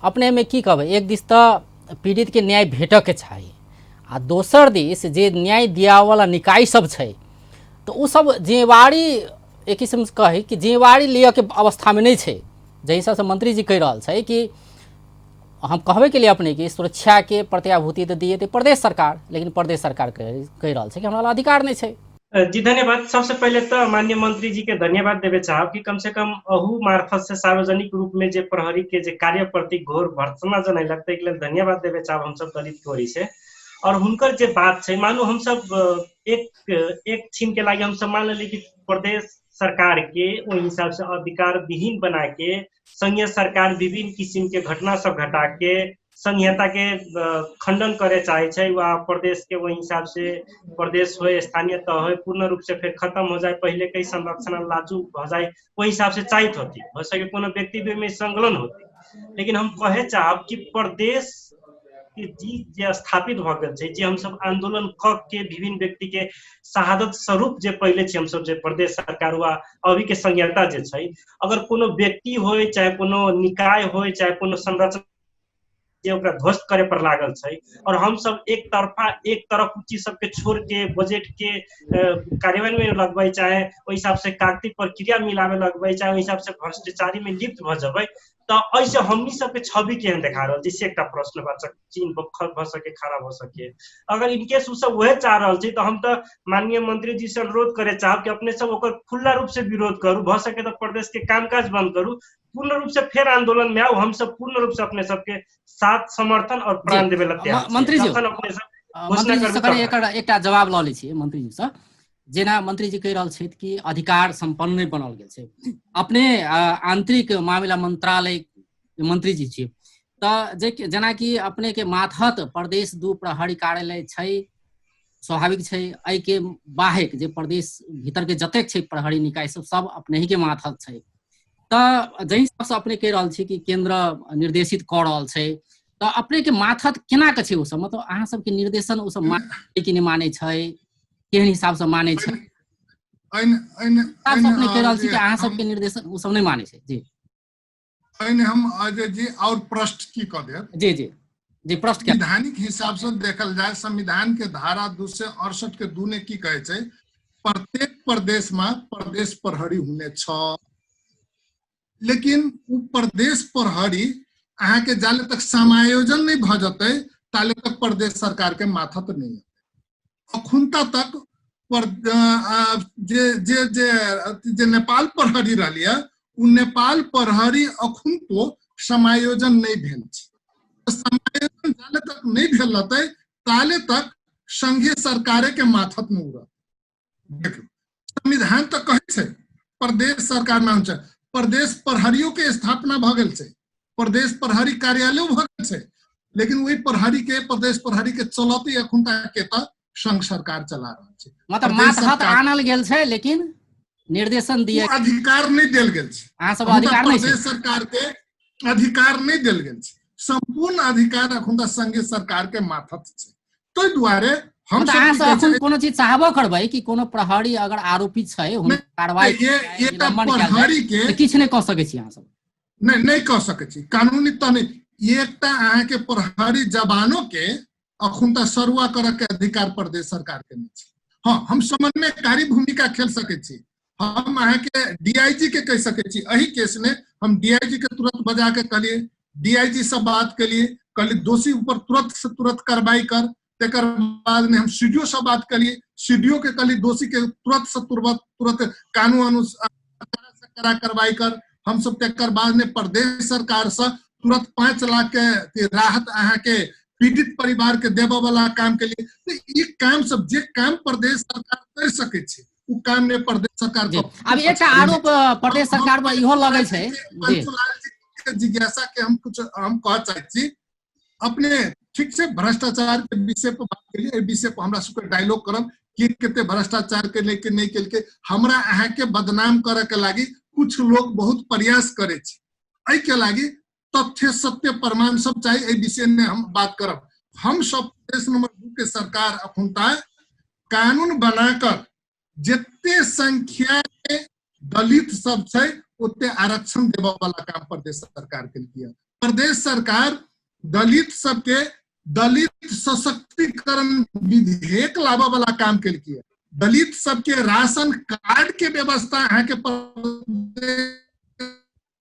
अपने में की कहबै, एक दिस तो पीड़ित के न्याय भेटऽ के चाही आ दोसर दिस जे न्याय दिया वाला निकाय सब छै तो उ सब जिम्मेवारी एक किस्म से कही कि जिम्मेवारी लिया के अवस्था में नहीं छै। जै हिसाब से मंत्री जी कह रहल छै कि हम कहबे के लिए अपने की सुरक्षा के प्रत्याभूति तो दिए थे प्रदेश सरकार, लेकिन प्रदेश सरकार कह रहल छै कि हमरा अधिकार नहीं छै। जी धन्यवाद। सबसे पहले तो माननीय मंत्री जी के धन्यवाद देवे चाहब कि कम से कम अहू मार्फत से सार्वजनिक रूप में जे प्रहरी के जे कार्य प्रति घोर भर्त्सना जनैलक ताहि के लेल धन्यवाद देवे चाहब हम सब दलित के ओरी से। और हुनकर जे बात छै मानू हम सब एक छीन के लागे हम सब मान लेली कि प्रदेश सरकार के ओहि हिसाब से अधिकार विहीन बना के संघीय सरकार विभिन्न किस्म के घटना सब घटा के संहिता के खंडन करे चाहे छै, वा प्रदेश के वही हिसाब से प्रदेश हो स्थानीय तह हो पूर्ण रूप से फिर खत्म हो जाए, पहले कई संरक्षण लागू हो जाए, वही हिसाब से चाहिए होती हो सके कोनो व्यक्ति भी में संकलन होती। लेकिन हम कहे चाहब कि प्रदेश के जी जे स्थापित भ गेल छै, जे हम सब आंदोलन क के विभिन्न व्यक्ति के शहादत स्वरूप जे पहले छी हम सब जे प्रदेश सरकार वा अभी के संहिता जे छै, अगर कोनो व्यक्ति होय चाहे कोनो निकाय होय चाहे कोनो संरचना जे ओकरा ध्वस्त करे पर लागल छै, और हम सब एक तरफ चीज सबके छोड़ के बजट के कार्यान्वयन में लगबै, चाहे ओहि हिसाब से कागती प्रक्रिया मिलावे लगबै, चाहे ओहि हिसाब से भ्रष्टाचारी में लिप्त भ जबै, तो ऐसे हमनी सबके छवि केहन देखा रहल जैसे एक प्रश्न चीन भ सके, खड़ा भ सके। अगर इनकेस उ सब वह चाह रहल छै तो हम तो माननीय मंत्री जी से अनुरोध करे चाहब कि अपने सब ओकर खुला रूप से विरोध करू, भ सके तो प्रदेश के कामकाज बंद करू, पूर्ण रूप से फिर आंदोलन में आओ, हम सब पूर्ण रूप से अपने सबके साथ समर्थन और प्राण देवे ला तैयार छी। मंत्री जी, जखन अपने सब घोषणा मंत्री जी करबै से एकटा जवाब ल लै छी मंत्री जी से। जेना मंत्री जी कहि रहल छथि कि अधिकार संपन्न नहीं बनल गेल छै, अपने आंतरिक मामला मंत्रालय मंत्री जी छियै, तो जेना कि अपने के माथत प्रदेश 2 प्रहरी कार्यालय छै, स्वाभाविक छै, एहि के बाहेक जे प्रदेश भीतर के जतेक छै प्रहरी निकाय सब अपने ही के माथत छै, तो जहि हिसाब से अपने कहि रहल छी कि केंद्र निर्देशित क रहल छै, तो अपने के माथत केना के छै ओ सब, मतलब अहाँ सबके निर्देशन ओ सब माने कि नहीं माने छै, केहन हिसाब से माने छै, अपने कहि रहल छी कि अहाँ सबके निर्देशन ओ सब नहीं माने छै। जी हम अजय जी और प्रश्न की कह दे। जी जी जी, प्रश्न क्या? संवैधानिक हिसाब से देखल जाए, संविधान के धारा 268 के 2 ने की कहे छै, प्रत्येक प्रदेश में प्रदेश प्रहरी होने छ, लेकिन उ प्रदेश प्रहरी अहाँ के जाले तक समायोजन नहीं भ जते ताले तक प्रदेश सरकार के माथत नहीं है। अखुनता तक जे नेपाल प्रहरी रहलिए, उ नेपाल प्रहरी अखुन तो समायोजन नहीं भेल छै, समायोजन जाले तक नहीं भेल रहते ताले तक संघीय सरकारे के माथत में उड़त। देखो संविधान तो कहे छै प्रदेश सरकार नाम छै, प्रदेश प्रहरियों के स्थापना भ गेल छै, प्रदेश प्रहरी कार्यालय भ गेल छै, लेकिन वही प्रहरी के प्रदेश प्रहरी के चलते अखुनता के त संघ सरकार चला रहल छै, मतलब माथत आनल गेल छै लेकिन निर्देशन दिए अधिकार नहीं देल गेल छै, अहाँ सब अधिकार नहीं छै, प्रदेश सरकार के अधिकार नहीं देल गेल छै, संपूर्ण अधिकार अखुनता संघीय सरकार के माथत छै। तो द्वारे हम सब कोनो चीज चाहबो करबै कि कोनो प्रहरी अगर आरोपित छै हुन कार्रवाई प्रहरी के किछ नहीं कह सकै छी अहाँ सब, नहीं कह सकै छी, कानूनी त नहीं, एकटा अहाँ के प्रहरी जवानों के अखुनता सरुआ करे के अधिकार प्रदेश सरकार के नहीं छै। हाँ, हम समन्वयकारी भूमिका खेल सकै छी, हम अहाँ के डीआईजी के कह सकै छी, एही केस में हम डीआईजी के तुरंत बजा के कहलिए, डीआईजी से बात के लिए कहलिए दोषी ऊपर तुरंत से तुरंत कार्रवाई कर, तेकर बाद में हम सीडीओ से बात करिए, सीडीओ के कहलिए दोषी के तुरंत से तुरंत कानून अनुसार करा कार्रवाई कर, हम सब तेकर बाद में प्रदेश सरकार से तुरंत 5 लाख के राहत अहाँ के पीड़ित परिवार के देबे वाला काम के लिए। तो ये काम सब जे काम प्रदेश सरकार कर सके छै, उ काम में प्रदेश सरकार को अब एकटा आरोप प्रदेश सरकार पर इहो लगै छै जी, जिज्ञासा के हम कह चाहै छी, अपने ठीक से भ्रष्टाचार के विषय पर बात करिए, ए विषय पर हमरा सबके डायलॉग करब कि कते भ्रष्टाचार के लेके नहीं केलके, हमरा अहाँ के बदनाम करे के लागी कुछ लोग बहुत प्रयास करे छै, एहि के लागी तथ्य सत्य प्रमाण सब चाहिए, ए विषय में हम बात करब। हम सब प्रदेश नंबर 2 के सरकार अखुनता कानून बनाकर जितने संख्या के दलित सब छै उतने आरक्षण देवे वाला काम प्रदेश सरकार के किया। प्रदेश सरकार दलित सबके दलित सशक्तिकरण विधेयक लावा वाला काम के किया, दलित सबके राशन कार्ड के व्यवस्था अहाँ के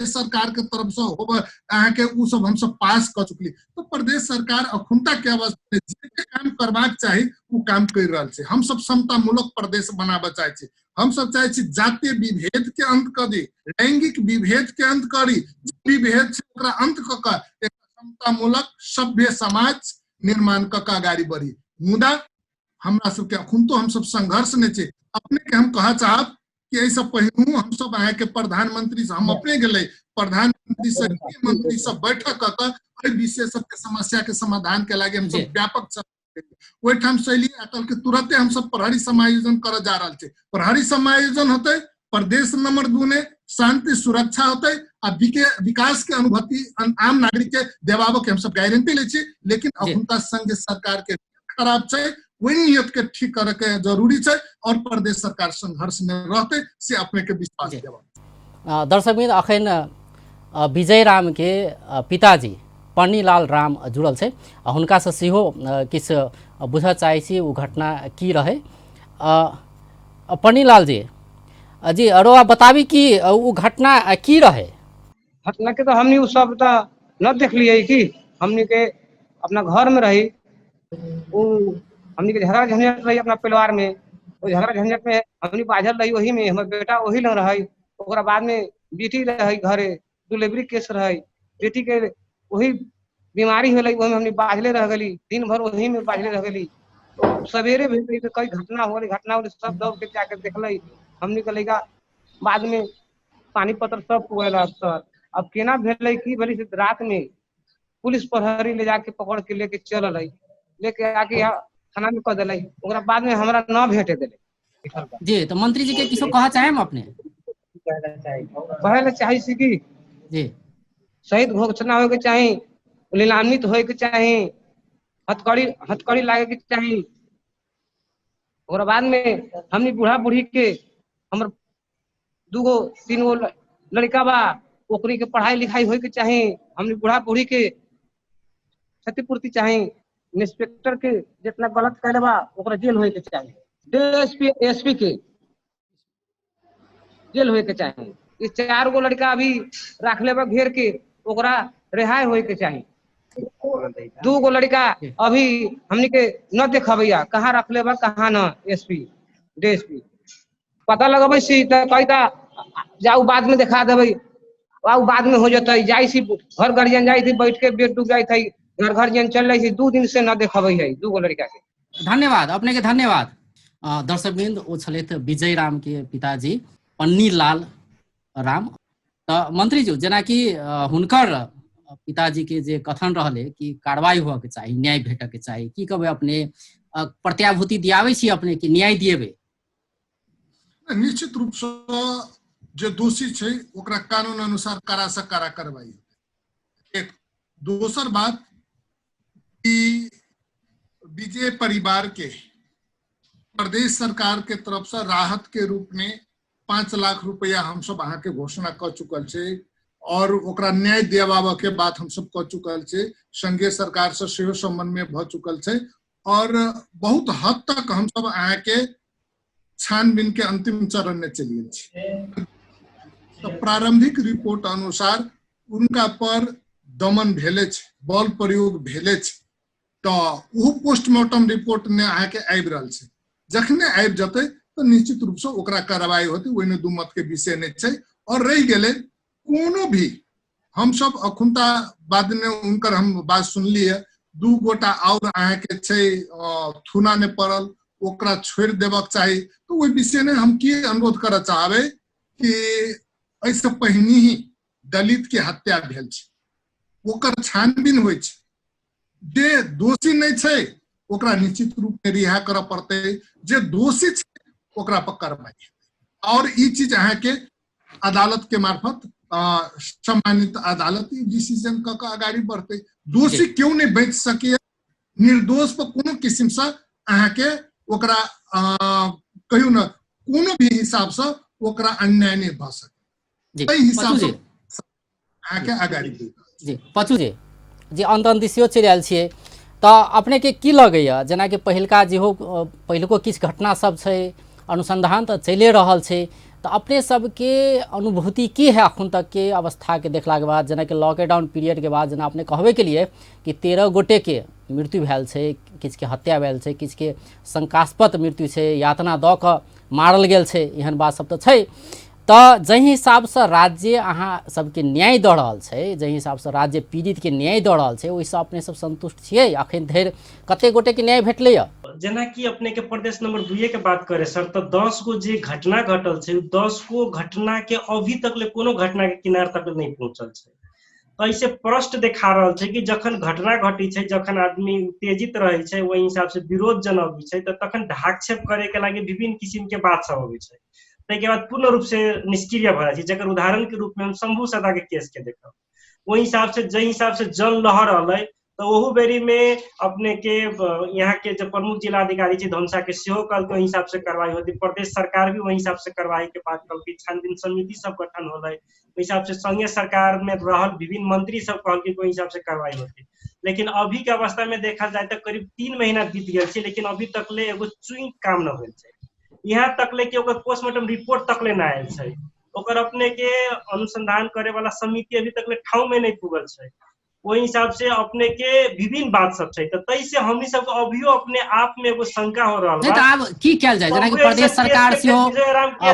सरकार के तरफ से होबे अहाँ के उ सब हम सब पास कर चुकली। तो प्रदेश सरकार अखुनता के अवस्था में जे काम करबाक चाही उ काम कर रहल छै। हम सब समतामूलक प्रदेश बनाबे चाहै छी, हम सब चाहै छी जातीय विभेद के अंत कर दी, लैंगिक विभेद के अंत करी, विभेद छै ओकरा अंत क के एक समतामूलक सभ्य समाज निर्माण क के आगाड़ी बढ़ी। मुदा हमरा सब के अखुन तो हम सब संघर्ष में छै। अपने के हम कह चाहब कि ऐसा पहलू हम सब अहाँ के प्रधानमंत्री से हम अपने गेले प्रधानमंत्री से मंत्री सब बैठक कर विषय सब के समस्या के समाधान के लागे हम सब व्यापक ओहिठाम शैली अटल के तुरंते हम सब प्रहरी समायोजन कर जा रहा है। प्रहरी समायोजन होते प्रदेश नंबर 2 ने शांति सुरक्षा होते आ विकास के अनुभूति आम नागरिक के देवाबो के हम सब गारंटी ले छी, लेकिन अखुनता संघ सरकार के खराब छै, वही नियत के ठीक करे के जरूरी छै और प्रदेश सरकार संघर्ष में रहते से अपने के विश्वास देवा। दर्शकबिंद अखन विजय राम के पिताजी पन्नीलाल राम जुड़ल छै, हुनका से सेहो किछ बुझ चाहै छी ओ घटना की रहे। पन्नीलाल जी जी अरोआ बताबी कि वो घटना की रहे। घटना के तो हमनी उ सब तो न देख लिए कि हमनी के अपना घर में रही, वो हमनी के झगड़ा झंझट रही अपना परिवार में, वो झगड़ा झंझट में हमनी बाझल रही, वही में हमर बेटा वही लग रही, ओकरा बाद में बेटी रही घरे डिलीवरी केस रही, बेटी के वही बीमारी होलै, वही में हमनी बाझले रह गली, दिन भर वही में बाझले रह गली। तो सवेरे भेल तो कई घटना होली सब दौड़ के जाके देखले, हमनी के लइका बाद में पानी पत्र सब पुएला सर। अब केना भेलै की भेलै से रात में पुलिस प्रहरी ले जाके पकड़ के लेके चल रही, लेके आके थाना में कह दिलाई, ओकरा बाद में हमरा न भेटे दिले। जी तो मंत्री जी के किसो कहा चाहे हम अपने पहले चाहे सी की जी शहीद घोषणा होके चाहे, लीलान्वित होए के चाहे, हथकड़ी लागे के चाहे, और बाद में हमनी बूढ़ा बूढ़ी के हमर 2 गो 3 गो लड़का बा, ओकरी के पढ़ाई लिखाई होए के चाहे, हमनी बूढ़ा बूढ़ी के क्षतिपूर्ति चाहे, इंस्पेक्टर के जितना गलत करे बा ओकरा जेल होए के चाहे, डीएसपी एसपी के जेल होए के चाहे। ये 4 गो लड़का अभी रख ले बा घेर के, ओकरा रिहाई होए के चाहे। 2 गो लड़का अभी हमनी के न देखबैया कहाँ रख ले बा कहाँ न, एसपी डीएसपी पता लगबै सी त कहता जाऊ बाद में दिखा देबै, आऊ बाद में हो जतै, जाई सी घर गार्जियन जाई थी बैठ के बेड डूब जाई थी, घर गार्जियन चल रही थी, 2 दिन से न देखबै है 2 गो लड़का के। धन्यवाद अपने के धन्यवाद। दर्शकबिंद ओ छलैथ विजय राम के पिताजी पन्नीलाल राम। तो मंत्री जी जेना कि हुनकर पिताजी के जे कथन रहले कि कार्रवाई हुआ के चाहिए, न्याय भेटे के चाहिए, की कहबे अपने प्रत्याभूति दियावे छी अपने कि न्याय दिएबे? निश्चित रूप से जो दोषी छै ओकरा कानून अनुसार कड़ा से कड़ा कार्रवाई। एक दोसर बात कि विजय परिवार के प्रदेश सरकार के तरफ से राहत के रूप में 5 लाख रुपया हम सब अहाँ के घोषणा कर चुकल छे और ओकरा न्याय दियावा के बात हम सब कर चुकल छे, संघीय सरकार से सेहो संबंध में भ चुकल छे और बहुत हद तक हम सब अहाँ के छानबीन के अंतिम चरण में चलिए छे। तो प्रारंभिक रिपोर्ट अनुसार उनका पर दमन भेले छे, बल प्रयोग भेले छे, तो वो पोस्टमार्टम रिपोर्ट ने अहाँ के आबि रहल छे, जखने आबि जते तो निश्चित रूप से ओकरा कार्रवाई होती, ओइने दू मत के विषय नहीं छे। और रह गेले कोनो भी हम सब अखुनता बाद में उनकर हम बात सुनलिए, 2 गोटा और अहाँ के छे थुना ने पड़ल, ओकरा छोड़ देबक चाहिए। तो ओइ विषय में हम की अनुरोध करऽ चाहबे कि ऐसे पहिनी ही दलित के हत्या भेल छे, ओकर छानबीन होइ छे, जे दोषी नहीं छे ओकरा निश्चित रूप में रिहा करऽ पड़ते, जे दोषी छे ओकरा पर कार्रवाई। और ई चीज अहाँ के अदालत के मार्फत सम्मानित अदालत डिसीजन क आगाड़ी बढ़ते। दोषी क्यों नहीं बच सके, निर्दोष पर कोनो किस्म से अहाँ के ओकरा कहियो न कोनो भी हिसाब से ओकरा अन्याय नहीं भ सके, तै हिसाब से अहाँ के आगाड़ी जी पचू जी अंत दिशियो चलि आयल छियै। तो अपने के की लगैया जेना कि पहिलका जे हो पहिलको किछु घटना सब छै, अनुसंधान तो चलिए रहल छै, तो अपने सबके अनुभूति की है अखन तक के अवस्था के देखला के बाद, जेना कि लॉकडाउन पीरियड के बाद जेना अपने कहबे के लिए कि 13 गोटे के मृत्यु भेल छै, किछु के हत्या भेल छै, किछु के शंकास्पद मृत्यु छै, यातना दऽ कऽ मारल गेल छै, एहन बात सब तो छै। तो जहि हिसाब से राज्य अहाँ सबके न्याय दऽ रहल छै, जहि हिसाब से राज्य पीड़ित के न्याय दऽ रहल छै, ओहिसँ अपने सब संतुष्ट छियै? अखन धरि कते गोटे के न्याय भेटलै? जेना कि अपने के प्रदेश नंबर 2 के बात करे सर, तो 10 गो जे घटना घटल छै, 10 गो घटना के अभी तक ले कोनो घटना के किनार तक नहीं पहुंचल छै। तो ऐसे प्रश्न देखा रहल छै कि जखन घटना घटी छै, जखन आदमी उत्तेजित रहे छै, वही हिसाब से विरोध जनबै छै, तो तखन ढाकछेप करे के लागी विभिन्न किस्म के बात सब होबै छै। ताहिके बाद पूर्ण रूप से निष्क्रिय भऽ जाइ छै। जकर उदाहरण के रूप में हम शंभू सदा के केस के देखब। ओहि हिसाब से जै हिसाब से जल लहर अलै तो ओहू बेरी में अपने के यहाँ के जो प्रमुख जिलाधिकारी छै धनुषा के सेहो कहलकै ओहि हिसाब से कार्रवाई होती। प्रदेश सरकार भी वही हिसाब से कार्रवाई के बात कहलकै। छानबीन समिति सब गठन होलै ओहि हिसाब से संघीय सरकार में रहल विभिन्न मंत्री सब कहलकै ओहि हिसाब से कार्रवाई होती। लेकिन अभी के अवस्था में देखल जाए तो करीब 3 महीना बीत गेल छै, लेकिन अभी तक ले एगो चुई काम न होल छै। यहाँ तक ले के ओकर पोस्टमार्टम रिपोर्ट तक ले ना आयल छै। ओकर अपने के अनुसंधान करे वाला समिति अभी तक ले ठाव में नहीं पुगल छै। वही हिसाब से अपने के विभिन्न बात सब छै। तो तै से हमनी सब अभियो अपने आप में एगो शंका हो रहल नहीं तो आब की कयल जाय, जेना कि प्रदेश सरकार सेहो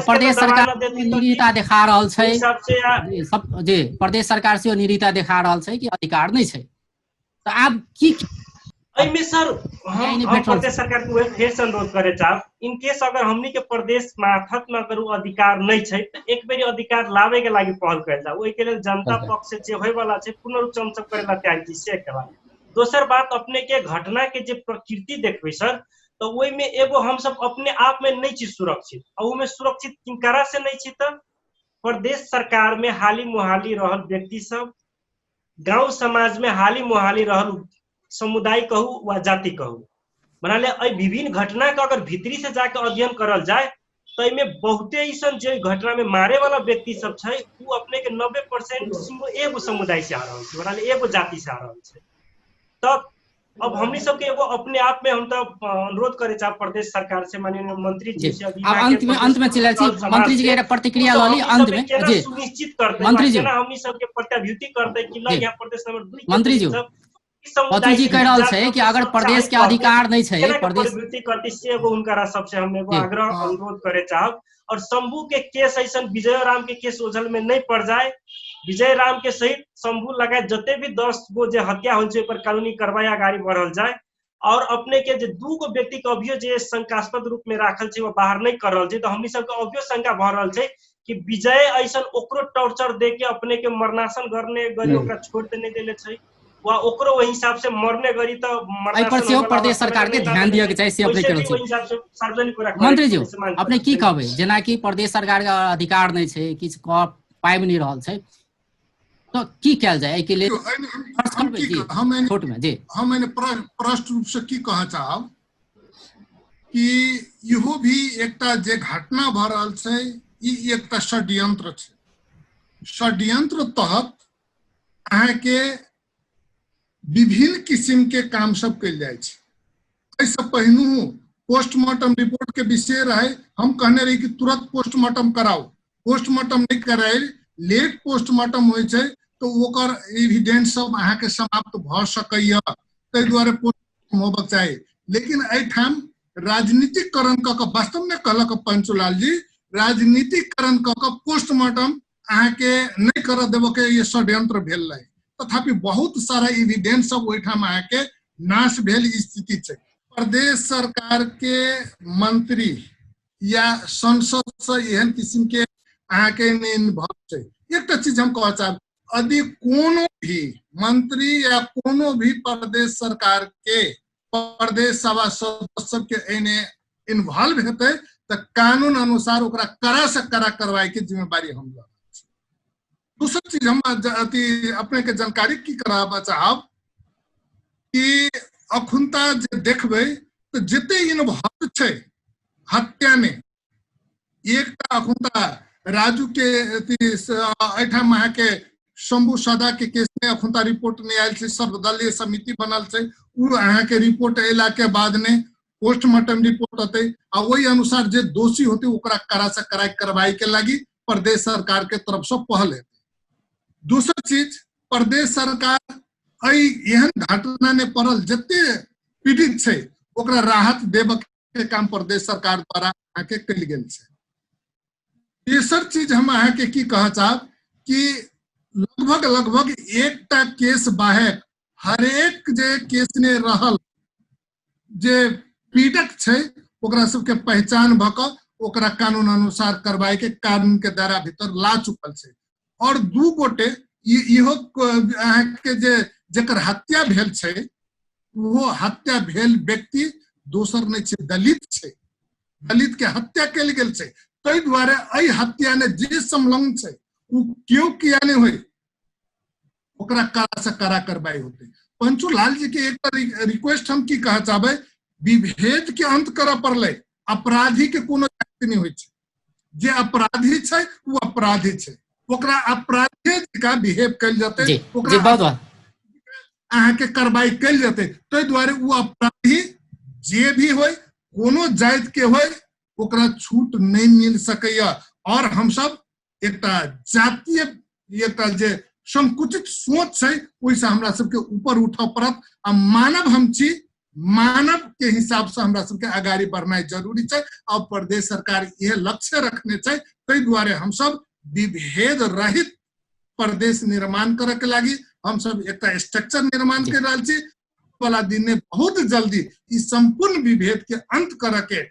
प्रदेश सरकार निरीता देखा रहल छै, हिसाब से सब जी प्रदेश सरकार सेहो निरीता देखा रहल छै कि अधिकार नहीं छै। तो आब की में सर हम प्रदेश सरकार के फिर से अनुरोध करे चाहब, इन केस अगर हमनी के प्रदेश मार्फत में अगर अधिकार नहीं छै तो एक बेरी अधिकार लावे के लागी पहल कयल जाए। ओहि के लेल जनता पक्ष से जे होय वाला छै पूर्ण रूप से हम सब करे ला तैयार छी। से के बाद दोसर बात अपने के घटना के जे प्रकृति देखबै सर, तो ओहि में एगो हम सब अपने आप में नहीं छी सुरक्षित। और में सुरक्षित किनकरा से नहीं छी तो प्रदेश सरकार में हाली मुहाली रहल व्यक्ति सब, गांव समाज में हाली मुहाली रहल समुदाय कहू वा जाति कहू, मनाले विभिन्न घटना का अगर भीतरी से जाके अध्ययन करल जाए तो में बहुते ऐसा जो घटना में मारे वाला व्यक्ति सब छै वो अपने के 90% एगो समुदाय से आ रहा है, मनाले एगो जाति से आ रहा है। तब अब हमनी सब के एगो अपने आप में हम तो अनुरोध करे चाह प्रदेश सरकार से, माननीय मंत्री जी से अब अंत में चले छी मंत्री जी के प्रतिक्रिया लली अंत में जी सुनिश्चित करते मंत्री जी हमनी सब के प्रत्याभूति करते कि ल यहाँ प्रदेश नंबर 2 मंत्री जी पति जी कह रहल छै कि अगर प्रदेश के अधिकार नहीं छै प्रदेश करती से एगो उनका सबसे हम एगो आग्रह अनुरोध करे चाहब। और शंभू के केस ऐसा विजय राम के केस ओझल में नहीं पड़ जाए। विजय राम के सहित शंभू लगाए जते भी 10 गो जे हत्या हो पर कानूनी कार्रवाई आगाड़ी बढ़ल जाए। और अपने के जे 2 गो व्यक्ति के अभियो जे शंकास्पद रूप में राखल छै वो बाहर नहीं कर रहल छै, तो हमनी सब के अभियो शंका भ रहल छै कि विजय ऐसा ओकरो टॉर्चर दे के अपने के मरनासन करने गरी ओकरा छोड़ देने देले छै वा ओकरो वही हिसाब से मरने गरी तो पर से प्रदेश सरकार के ध्यान दिया के चाहिए से अपने करै छै। मंत्री जी अपने की कहबै, जेना कि प्रदेश सरकार के अधिकार नहीं छै, किछ पाइब नहीं रहल छै, तो की कयल जाए के लिए छोट में जी हम मैंने प्रश्न रूप से की कह चाहब कि इहो भी एकटा जे घटना भ रहल छै ई एकटा षड्यंत्र छै। षड्यंत्र तहत अहाँ के विभिन्न किस्म के काम सब कल जाए। ऐसा पहिनू पोस्टमार्टम रिपोर्ट के विषय रहे, हम कहने रही कि तुरंत पोस्टमार्टम कराओ, पोस्टमार्टम नहीं कराए लेट पोस्टमार्टम हो तो ओकर एविडेंस सब अहाँ के समाप्त भ सकैया, ताहि द्वारे पोस्टमार्टम होबक चाहिए। लेकिन एठाम राजनीतिकरण क के वास्तव में कहलक पंचुलाल जी, राजनीतिकरण क के पोस्टमार्टम अहाँ के नहीं कर देव के ये षड्यंत्र भेल रहे। तथापि बहुत सारा एविडेंस सब ओहिठाम अहाँ के नाश भेल स्थिति छै। प्रदेश सरकार के मंत्री या संसद से एहन किस्म के अहाँ के इन्वॉल्व छै। एक चीज हम कह चाहब, यदि कोनो भी मंत्री या कोनो भी प्रदेश सरकार के प्रदेश सभा सदस्य के एने इन्वॉल्व हेतै तो कानून अनुसार ओकरा कड़ा से कड़ा कार्रवाई के जिम्मेवारी हम ल। दूसरी चीज हम अपने के जानकारी की कराबा चाहब कि अखुनता जे देखबै तो जते इन्वॉल्व छै हत्या में, एक अखुनता राजू के एठाम अहाँ के शंभू सदा के केस में अखुनता रिपोर्ट नहीं आयल छै, सर्वदलीय समिति बनल छै, उ अहाँ के रिपोर्ट अयला के बाद ने पोस्टमार्टम रिपोर्ट होते आ वही अनुसार जे दोषी होते ओकरा कड़ा से कड़ा कार्रवाई के लागी प्रदेश सरकार के तरफ से पहल हेतै। दूसरी चीज, प्रदेश सरकार एहन घटना ने पड़ल जते पीड़ित छै ओकरा राहत देव के काम प्रदेश सरकार द्वारा अहाँ के कल गेल छै। तेसर चीज हम अहाँ के की कह चाहब कि लगभग एकटा केस बाहेक हरेक जे केस ने रहल जे पीड़ित छै ओकरा सबके पहचान भ क ओकरा कानून अनुसार कार्रवाई के कानून के दायरा भीतर ला चुकल छै। और 2 गोटे इहो अहाँ के जे जकर हत्या भेल छै वो हत्या भेल व्यक्ति दोसर नहीं छै, दलित छै, दलित के हत्या कल गेल छै। ताहि दुआरे एहि हत्या ने जे संलग्न छै उ क्यों किया नहीं हुई ओकरा कड़ा से कड़ा कार्रवाई होते। पंचू लाल जी के एक रिक्वेस्ट हम की कह चाहबे, विभेद के अंत करऽ पड़ले, अपराधी के कोनो जाति नहीं होइ छै, जे अपराधी छै वो अपराधी छै, ओकरा अपराधी का बिहेव कल जाते, जी ओकरा बहुत बहुत अहाँ के कार्रवाई कल जाते। ताहि दुआरे वो अपराधी जे भी होय कोनो जाति के होय ओकरा छूट नहीं मिल सकैया। और हम सब एकटा जातीय एकटा जे संकुचित सोच छै ओइसे हमरा सबके ऊपर उठा पड़त आ मानव हम छी, मानव के हिसाब से हमरा सबके आगाड़ी बढ़ना जरूरी छै और प्रदेश सरकार यह लक्ष्य रखने छै। ताहि दुआरे हम सब विभेद रहित प्रदेश निर्माण करे के लागी हम सब एक स्ट्रक्चर निर्माण कर रहा छी। वाला दिन में बहुत जल्दी इस संपूर्ण विभेद के अंत करे के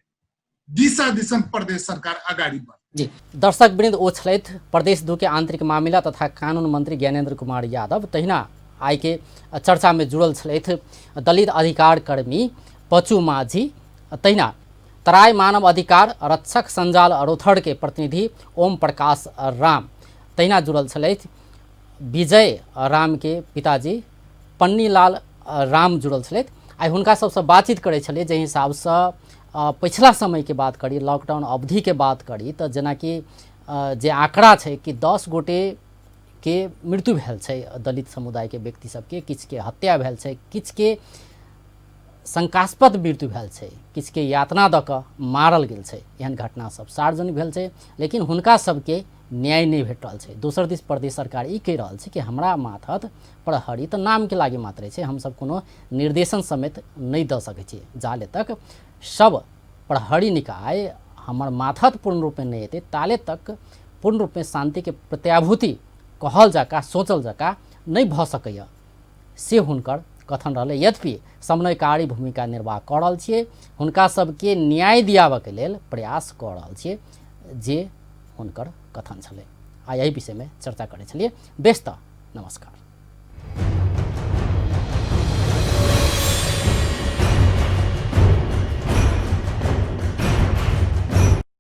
दिशा दिशा प्रदेश सरकार आगाड़ी बढ़। जी दर्शक वृंद ओ छलैथ प्रदेश 2 के आंतरिक मामिला तथा कानून मंत्री ज्ञानेन्द्र कुमार यादव। तहिना आई के चर्चा में जुड़ल छलैथ दलित अधिकार कर्मी पचू माझी। तहिना तराई मानव अधिकार रक्षक संजाल रोथड़ के प्रतिनिधि ओम प्रकाश राम। तहिना जुड़ल छलैथ विजय राम के पिताजी पन्नीलाल राम जुड़ल छलैथ। आई हुनका सबसे बातचीत करे छलिए जे हिसाब से पिछला समय के बात करी, लॉकडाउन अवधि के बात करी तो जेना कि जे आंकड़ा है कि 10 गोटे के मृत्यु भेल छै दलित समुदाय के व्यक्ति सबके, किछ के हत्या भेल छै, किछ के शंकास्पद मृत्यु भेल छै, किछ के यातना द क मारल गेल छै। एहन घटना सब सार्वजनिक भेल छै लेकिन हुनका सबके न्याय नहीं भेट रहल छै। दोसर दिस प्रदेश सरकार ई कहि रहल छै कि हमरा माथत प्रहरी तो नाम के लागे मात्रे छै, हम सब कोनो निर्देशन समेत नहीं द सकै छी। जाले तक सब प्रहरी निकाय हमर माथत पूर्ण रूप में नहीं एते ताले तक पूर्ण रूप में शांति के प्रत्याभूति कहल जका सोचल जका नहीं भ सकैया से हुनकर कथन रहलै। यद्यपि समन्वयकारी भूमिका निर्वाह कऽ रहल छियै, हुनका सबके न्याय दियाबऽ के लेल प्रयास कऽ रहल छियै जे हुनकर कथन छलै। आ एहि विषय में चर्चा करै छलियै। बेस तऽ नमस्कार।